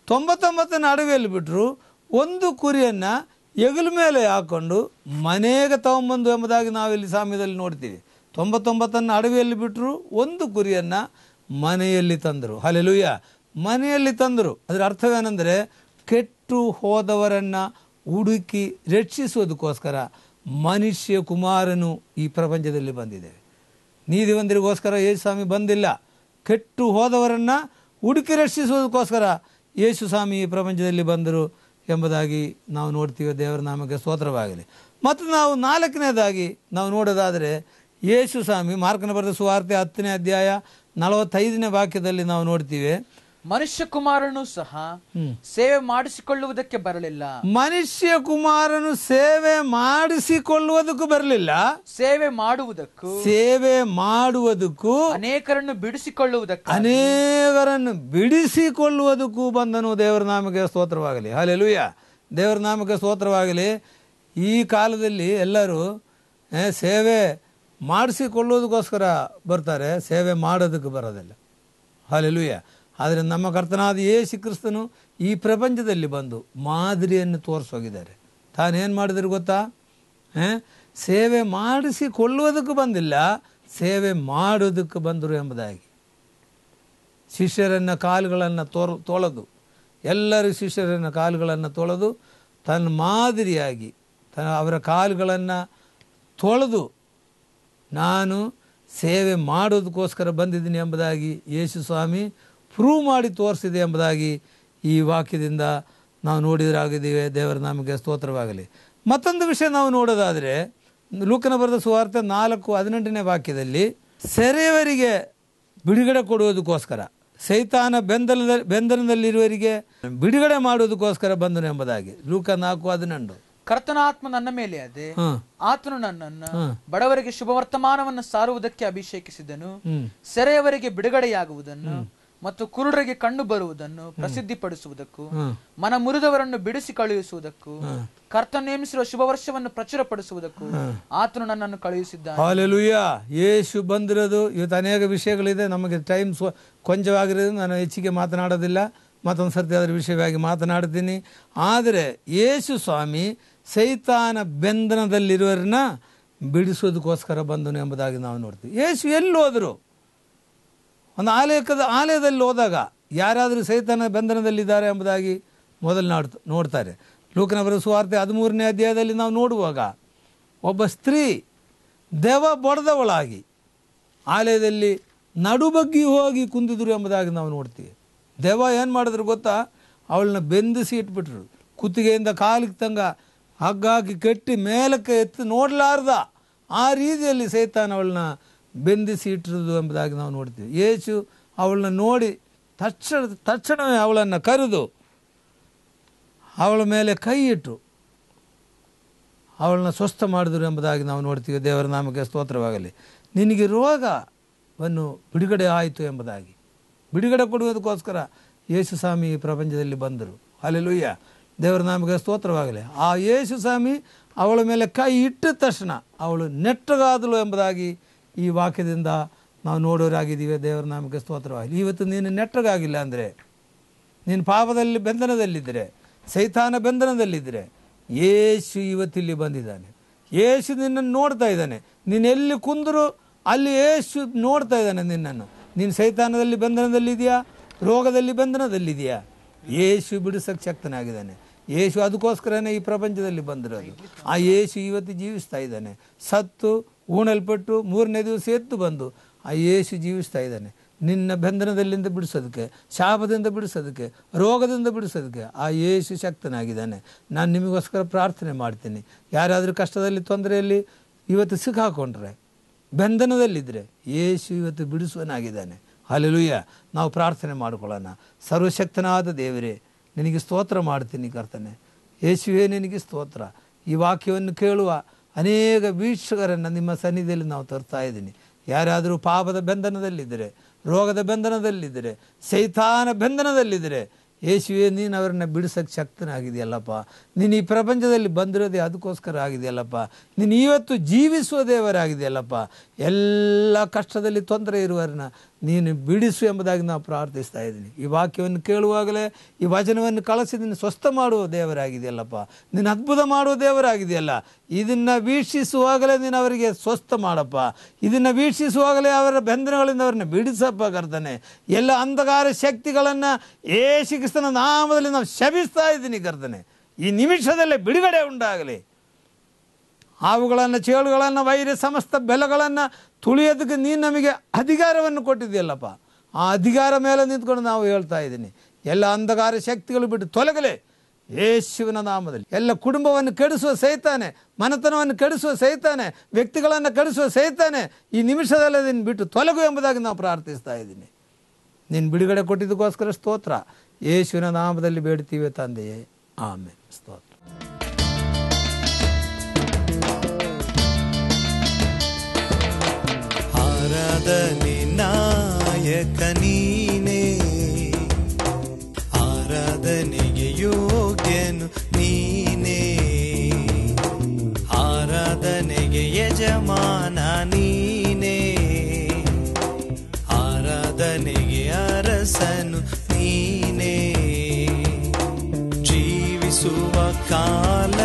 Speaker 2: 99 ಅಡವಿಯಲ್ಲಿ ಬಿಟ್ಟರು, ಒಂದು ಕುರಿಯನ್ನು ಹೆಗಲ ಮೇಲೆ ಹಾಕ್ಕೊಂಡು ಮನೆಗೆ ತಗೊಂಬಂದು ಎಂಬುದಾಗಿ ನಾವು ಇಲ್ಲಿ ಸಾಮ್ಯದಲ್ಲಿ ನೋಡ್ತೀವಿ. 99 ಅಡವಿಯಲ್ಲಿ ಬಿಟ್ಟರು, ಒಂದು ಕುರಿಯನ್ನು ಮನೆಯಲ್ಲಿ ತಂದರು. ಹಲ್ಲೆಲೂಯ. ಮನೆಯಲ್ಲಿ ತಂದರು. ಅದರ ಅರ್ಥವೇನೆಂದರೆ ಕೆಟ್ಟು ಹೋದವರನ್ನು ಹುಡುಕಿ ರಕ್ಷಿಸುವುದಕ್ಕೋಸ್ಕರ ಮನುಷ್ಯ ಕುಮಾರನು ಈ ಪ್ರಪಂಚದಲ್ಲಿ ಬಂದಿದ್ದೇವೆ. ನೀತಿವಂತರಿಗೋಸ್ಕರ ಯೇಸುಸ್ವಾಮಿ ಬಂದಿಲ್ಲ, ಕೆಟ್ಟು ಹೋದವರನ್ನು ಹುಡುಕಿ ರಕ್ಷಿಸುವುದಕ್ಕೋಸ್ಕರ ಯೇಸುಸ್ವಾಮಿ ಈ ಪ್ರಪಂಚದಲ್ಲಿ ಬಂದರು ಎಂಬುದಾಗಿ ನಾವು ನೋಡ್ತೀವಿ. ದೇವರ ನಾಮಕ್ಕೆ ಸ್ತೋತ್ರವಾಗಲಿ. ಮತ್ತು ನಾವು 4ನೇದಾಗಿ ನಾವು ನೋಡೋದಾದರೆ ಯೇಸುಸ್ವಾಮಿ ಮಾರ್ಕನ ಬರೆದ ಸುವಾರ್ತೆ 10ನೇ ಅಧ್ಯಾಯ 45ನೇ ವಾಕ್ಯದಲ್ಲಿ ನಾವು ನೋಡ್ತೀವಿ,
Speaker 3: ಮನುಷ್ಯ ಕುಮಾರನು ಸಹ ಸೇವೆ ಮಾಡಿಸಿಕೊಳ್ಳುವುದಕ್ಕೆ ಬರಲಿಲ್ಲ.
Speaker 2: ಮನುಷ್ಯ ಕುಮಾರನು ಸೇವೆ ಮಾಡಿಸಿಕೊಳ್ಳುವುದಕ್ಕೂ ಬರಲಿಲ್ಲ,
Speaker 3: ಸೇವೆ ಮಾಡುವುದಕ್ಕೂ
Speaker 2: ಅನೇಕರನ್ನು ಬಿಡಿಸಿಕೊಳ್ಳುವುದಕ್ಕೂ ಬಂದನು. ದೇವರ ನಾಮಕ್ಕೆ ಸ್ತೋತ್ರವಾಗಲಿ. ಹಲ್ಲೆಲೂಯ. ದೇವರ ನಾಮಕ್ಕೆ ಸ್ತೋತ್ರವಾಗಲಿ. ಈ ಕಾಲದಲ್ಲಿ ಎಲ್ಲರೂ ಸೇವೆ ಮಾಡಿಸಿಕೊಳ್ಳುವುದಕ್ಕೋಸ್ಕರ ಬರ್ತಾರೆ, ಸೇವೆ ಮಾಡೋದಕ್ಕೆ ಬರೋದಿಲ್ಲ. ಹಲ್ಲೆಲೂಯ. ಆದರೆ ನಮ್ಮ ಕರ್ತನಾದ ಯೇಸು ಕ್ರಿಸ್ತನು ಈ ಪ್ರಪಂಚದಲ್ಲಿ ಬಂದು ಮಾದರಿಯನ್ನು ತೋರಿಸೋಗಿದ್ದಾರೆ. ತಾನೇನು ಮಾಡಿದ್ರು ಗೊತ್ತಾ? ಸೇವೆ ಮಾಡಿಸಿಕೊಳ್ಳುವುದಕ್ಕೆ ಬಂದಿಲ್ಲ, ಸೇವೆ ಮಾಡೋದಕ್ಕೆ ಬಂದರು ಎಂಬುದಾಗಿ. ಶಿಷ್ಯರನ್ನ ಕಾಲುಗಳನ್ನು ಎಲ್ಲರೂ ಶಿಷ್ಯರನ್ನ ಕಾಲುಗಳನ್ನು ತೊಳೆದು ತನ್ನ ಮಾದರಿಯಾಗಿ ಅವರ ಕಾಲುಗಳನ್ನು ತೊಳೆದು ನಾನು ಸೇವೆ ಮಾಡೋದಕ್ಕೋಸ್ಕರ ಬಂದಿದ್ದೀನಿ ಎಂಬುದಾಗಿ ಯೇಸುಸ್ವಾಮಿ ಪ್ರೂವ್ ಮಾಡಿ ತೋರಿಸಿದೆ ಎಂಬುದಾಗಿ ಈ ವಾಕ್ಯದಿಂದ ನಾವು ನೋಡಿದ್ರಾಗಿದ್ದೀವಿ. ದೇವರ ನಾಮಕ್ಕೆ ಸ್ತೋತ್ರವಾಗಲಿ. ಮತ್ತೊಂದು ವಿಷಯ ನಾವು ನೋಡೋದಾದರೆ ಲೂಕನ ಬರೆದ ಸುವಾರ್ತೆ 4:18ನೇ ವಾಕ್ಯದಲ್ಲಿ ಸೆರೆಯವರಿಗೆ ಬಿಡುಗಡೆ ಕೊಡುವುದಕ್ಕೋಸ್ಕರ, ಸೈತಾನ ಬಂಧನದಲ್ಲಿರುವವರಿಗೆ ಬಿಡುಗಡೆ ಮಾಡುವುದಕ್ಕೋಸ್ಕರ ಬಂದನು ಎಂಬುದಾಗಿ ಲೂಕ 4:11.
Speaker 3: ಕರ್ತನ ಆತ್ಮ ನನ್ನ ಮೇಲೆ ಅದೆ, ಆತನು ನನ್ನನ್ನು ಬಡವರಿಗೆ ಶುಭ ವರ್ತಮಾನವನ್ನು ಸಾರುವುದಕ್ಕೆ ಅಭಿಷೇಕಿಸಿದನು, ಸೆರೆಯವರಿಗೆ ಬಿಡುಗಡೆಯಾಗುವುದನ್ನು ಮತ್ತು ಕುರುಡರಿಗೆ ಕಣ್ಣು ಬರುವುದನ್ನು ಪ್ರಸಿದ್ಧಿಪಡಿಸುವುದಕ್ಕೂ, ಮನ ಮುರಿದವರನ್ನು ಬಿಡಿಸಿ ಕಳುಹಿಸುವುದಕ್ಕೂ, ಕರ್ತನ ನೇಮಿಸಿರುವ ಶುಭ ವರ್ಷವನ್ನು ಪ್ರಚುರಪಡಿಸುವುದಕ್ಕೂ ಆತನು ನನ್ನನ್ನು ಕಳುಹಿಸಿದ್ದಾನೆ. ಹಲ್ಲೆಲೂಯಾ. ಯೇಸು ಬಂದಿರೋದು ಇವತ್ತು ಅನೇಕ ವಿಷಯಗಳಿದೆ. ನಮಗೆ ಟೈಮ್ ಕೊಂಚವಾಗಿರೋದು, ನಾನು ಹೆಚ್ಚಿಗೆ ಮಾತನಾಡೋದಿಲ್ಲ. ಮತ್ತೊಂದು ಸರ್ತಿ ಅದರ ವಿಷಯವಾಗಿ ಮಾತನಾಡ್ತೀನಿ. ಆದರೆ ಯೇಸು ಸ್ವಾಮಿ ಸೈತಾನ ಬಂಧನದಲ್ಲಿರುವರನ್ನ ಬಿಡಿಸೋದಕ್ಕೋಸ್ಕರ ಬಂದನು ಎಂಬುದಾಗಿ ನಾವು ನೋಡ್ತೀವಿ. ಯೇಸು ಎಲ್ಲಿ ಹೋದರು? ಒಂದು ಆಲಯದಲ್ಲಿ ಹೋದಾಗ ಯಾರಾದರೂ ಸೈತಾನ ಬಂಧನದಲ್ಲಿದ್ದಾರೆ ಎಂಬುದಾಗಿ ಮೊದಲು ನೋಡ್ತಾರೆ. ಲೂಕನ ಬರೆದ ಸುವಾರ್ತೆ 13ನೇ ಅಧ್ಯಾಯದಲ್ಲಿ ನಾವು ನೋಡುವಾಗ ಒಬ್ಬ ಸ್ತ್ರೀ ದೆವ್ವ ಬಡ್ದವಳಾಗಿ ಆಲಯದಲ್ಲಿ ನಡುಬಗ್ಗಿ ಹೋಗಿ ಕುಂದಿದ್ರು ಎಂಬುದಾಗಿ ನಾವು ನೋಡ್ತೀವಿ. ದೆವ್ವ ಏನು ಮಾಡಿದ್ರು ಗೊತ್ತಾ? ಅವಳನ್ನ ಬೆಂದಿಸಿ ಇಟ್ಬಿಟ್ರು. ಕುತ್ತಿಗೆಯಿಂದ ಕಾಲಿಗೆ ತಂಗ ಹಗ್ಗ ಹಾಕಿ ಕಟ್ಟಿ ಮೇಲಕ್ಕೆ ಎತ್ತಿ ನೋಡಲಾರ್ದ ಆ ರೀತಿಯಲ್ಲಿ ಸೈತಾನ ಅವಳನ್ನ ಬೆಂದಿಸಿ ಇಟ್ಟಿರೋದು ಎಂಬುದಾಗಿ ನಾವು ನೋಡ್ತೀವಿ. ಯೇಸು ಅವಳನ್ನ ನೋಡಿ ತಕ್ಷಣವೇ ಅವಳನ್ನು ಕರೆದು ಅವಳ ಮೇಲೆ ಕೈ ಇಟ್ಟು ಅವಳನ್ನ ಸ್ವಸ್ಥ ಮಾಡಿದ್ರು ಎಂಬುದಾಗಿ ನಾವು ನೋಡ್ತೀವಿ. ದೇವರ ನಾಮಕ್ಕೆ ಸ್ತೋತ್ರವಾಗಲಿ. ನಿನಗೆ ರೋಗ
Speaker 2: ವನ್ನು ಬಿಡುಗಡೆ ಆಯಿತು ಎಂಬುದಾಗಿ. ಬಿಡುಗಡೆ ಕೊಡುವುದಕ್ಕೋಸ್ಕರ ಯೇಸು ಸ್ವಾಮಿ ಈ ಪ್ರಪಂಚದಲ್ಲಿ ಬಂದರು. ಹಲ್ಲೆಲೂಯಾ, ದೇವರ ನಾಮಕ್ಕೆ ಸ್ತೋತ್ರವಾಗಲಿ. ಆ ಯೇಸು ಸ್ವಾಮಿ ಅವಳ ಮೇಲೆ ಕೈ ಇಟ್ಟ ತಕ್ಷಣ ಅವಳು ನೆಟ್ಟಗಾದಳು ಎಂಬುದಾಗಿ ಈ ವಾಕ್ಯದಿಂದ ನಾವು ನೋಡೋರಾಗಿದ್ದೀವಿ. ದೇವರ ನಾಮಕ್ಕೆ ಸ್ತೋತ್ರವಾಗಲಿ. ಇವತ್ತು ನೀನು ನೆಟ್ಟಗಾಗಿಲ್ಲ ಅಂದರೆ, ನೀನು ಪಾಪದಲ್ಲಿ ಬಂಧನದಲ್ಲಿದ್ದರೆ, ಸೈತಾನ ಬಂಧನದಲ್ಲಿದ್ದರೆ, ಯೇಸು ಇವತ್ತಿಲ್ಲಿ ಬಂದಿದ್ದಾನೆ. ಯೇಸು ನಿನ್ನನ್ನು ನೋಡ್ತಾ ಇದ್ದಾನೆ. ನೀನು ಎಲ್ಲಿ ಕುಂದರು ಅಲ್ಲಿ ಯೇಸು ನೋಡ್ತಾ ಇದ್ದಾನೆ ನಿನ್ನನ್ನು. ನೀನು ಸೈತಾನದಲ್ಲಿ ಬಂಧನದಲ್ಲಿದೆಯಾ, ರೋಗದಲ್ಲಿ ಬಂಧನದಲ್ಲಿದೆಯಾ, ಯೇಸು ಬಿಡಿಸೋಕ್ಕೆ ಶಕ್ತನಾಗಿದ್ದಾನೆ. ಯೇಸು ಅದಕ್ಕೋಸ್ಕರನೇ ಈ ಪ್ರಪಂಚದಲ್ಲಿ ಬಂದಿರೋದು. ಆ ಯೇಸು ಇವತ್ತು ಜೀವಿಸ್ತಾ ಇದ್ದಾನೆ. ಸತ್ತು ಉಣಲ್ಪಟ್ಟು 3ನೇ ದಿವಸ ಎದ್ದು ಬಂದು ಆ ಯೇಸು ಜೀವಿಸ್ತಾ ಇದ್ದಾನೆ. ನಿನ್ನ ಬಂಧನದಲ್ಲಿಂದ ಬಿಡಿಸೋದಕ್ಕೆ, ಶಾಪದಿಂದ ಬಿಡಿಸೋದಕ್ಕೆ, ರೋಗದಿಂದ ಬಿಡಿಸೋದಕ್ಕೆ ಆ ಯೇಸು ಶಕ್ತನಾಗಿದ್ದಾನೆ. ನಾನು ನಿಮಗೋಸ್ಕರ ಪ್ರಾರ್ಥನೆ ಮಾಡ್ತೀನಿ. ಯಾರಾದರೂ ಕಷ್ಟದಲ್ಲಿ, ತೊಂದರೆಯಲ್ಲಿ ಇವತ್ತು ಸಿಕ್ಕಾಕೊಂಡ್ರೆ, ಬಂಧನದಲ್ಲಿದ್ದರೆ ಯೇಸು ಇವತ್ತು ಬಿಡಿಸುವನಾಗಿದ್ದಾನೆ. ಹಲ್ಲೆಲೂಯಾ. ನಾವು ಪ್ರಾರ್ಥನೆ ಮಾಡಿಕೊಳ್ಳೋಣ. ಸರ್ವಶಕ್ತನಾದ ದೇವರೇ, ನಿನಗೆ ಸ್ತೋತ್ರ ಮಾಡ್ತೀನಿ ಕರ್ತನೆ. ಯೇಸುವೇ, ನಿನಗೆ ಸ್ತೋತ್ರ. ಈ ವಾಕ್ಯವನ್ನು ಕೇಳುವ ಅನೇಕ ವೀಕ್ಷಕರನ್ನು ನಿಮ್ಮ ಸನ್ನಿಧಿಯಲ್ಲಿ ನಾವು ತರ್ತಾ ಇದ್ದೀನಿ. ಯಾರಾದರೂ ಪಾಪದ ಬಂಧನದಲ್ಲಿದ್ದರೆ, ರೋಗದ ಬಂಧನದಲ್ಲಿದ್ದರೆ, ಸೈತಾನ ಬಂಧನದಲ್ಲಿದ್ದರೆ, ಯೇಸುವೇ ನೀನು ಅವರನ್ನು ಬಿಡಿಸೋಕ್ಕೆ ಶಕ್ತನಾಗಿದೆಯಲ್ಲಪ್ಪ. ನೀನು ಈ ಪ್ರಪಂಚದಲ್ಲಿ ಬಂದಿರೋದೇ ಅದಕ್ಕೋಸ್ಕರ ಆಗಿದೆಯಲ್ಲಪ್ಪ. ನೀನು ಇವತ್ತು ಜೀವಿಸುವ ದೇವರಾಗಿದೆಯಲ್ಲಪ್ಪ. ಎಲ್ಲ ಕಷ್ಟದಲ್ಲಿ ತೊಂದರೆ ಇರುವವರನ್ನ ನೀನು ಬಿಡಿಸು ಎಂಬುದಾಗಿ ನಾವು ಪ್ರಾರ್ಥಿಸ್ತಾ ಇದ್ದೀನಿ. ಈ ವಾಕ್ಯವನ್ನು ಕೇಳುವಾಗಲೇ, ಈ ವಚನವನ್ನು ಕಳಿಸಿ ನೀನು ಸ್ವಸ್ಥ ಮಾಡುವ ದೇವರಾಗಿದೆಯಲ್ಲಪ್ಪ. ನೀನು ಅದ್ಭುತ ಮಾಡುವ ದೇವರಾಗಿದೆಯಲ್ಲ. ಇದನ್ನು ವೀಕ್ಷಿಸುವಾಗಲೇ ನೀನು ಅವರಿಗೆ ಸ್ವಸ್ಥ ಮಾಡಪ್ಪ. ಇದನ್ನು ವೀಕ್ಷಿಸುವಾಗಲೇ ಅವರ ಬಂಧನಗಳಿಂದ ಅವರನ್ನು ಬಿಡಿಸಪ್ಪ ಕರ್ತನೆ. ಎಲ್ಲ ಅಂಧಕಾರ ಶಕ್ತಿಗಳನ್ನು ಯೇಸು ಕ್ರಿಸ್ತನ ನಾಮದಲ್ಲಿ ನಾವು ಶಪಿಸ್ತಾ ಇದ್ದೀನಿ ಕರ್ತನೆ. ಈ ನಿಮಿಷದಲ್ಲೇ ಬಿಡುಗಡೆ ಉಂಟಾಗಲಿ. ಹಾವುಗಳನ್ನು, ಚೇಳುಗಳನ್ನು, ವೈರ ಸಮಸ್ತ ಬೆಲೆಗಳನ್ನು ತುಳಿಯೋದಕ್ಕೆ ನೀನು ನಮಗೆ ಅಧಿಕಾರವನ್ನು ಕೊಟ್ಟಿದ್ದೀಯಲ್ಲಪ್ಪ. ಆ ಅಧಿಕಾರ ಮೇಲೆ ನಿಂತ್ಕೊಂಡು ನಾವು ಹೇಳ್ತಾ ಇದ್ದೀನಿ, ಎಲ್ಲ ಅಂಧಕಾರ ಶಕ್ತಿಗಳು ಬಿಟ್ಟು ತೊಲಗಲೇ ಯೇಸುವಿನ ನಾಮದಲ್ಲಿ. ಎಲ್ಲ ಕುಟುಂಬವನ್ನು ಕೆಡಿಸುವ ಸೈತಾನೆ, ಮನೆತನವನ್ನು ಕೆಡಿಸುವ ಸೈತಾನೆ, ವ್ಯಕ್ತಿಗಳನ್ನು ಕೆಡಿಸುವ ಸೈತಾನೆ ಈ ನಿಮಿಷದಲ್ಲೇ ನೀನು ಬಿಟ್ಟು ತೊಲಗು ಎಂಬುದಾಗಿ ನಾವು ಪ್ರಾರ್ಥಿಸ್ತಾ ಇದ್ದೀನಿ. ನೀನು ಬಿಡುಗಡೆ ಕೊಟ್ಟಿದ್ದಕ್ಕೋಸ್ಕರ ಸ್ತೋತ್ರ. ಯೇಸುವಿನ ನಾಮದಲ್ಲಿ ಬೇಡ್ತೀವಿ ತಂದೆಯೇ, ಆಮೆನ್. ಸ್ತೋತ್ರ.
Speaker 1: ಆರಾಧನೆ ನಾಯಕ ನೀನೇ, ಆರಾಧನೆಗೆ ಯೋಗ್ಯನು ನೀನೇ, ಆರಾಧನೆಗೆ ಯಜಮಾನ ನೀನೇ, ಆರಾಧನೆಗೆ ಅರಸನು ನೀನೇ. ಜೀವಿಸುವ ಕಾಲ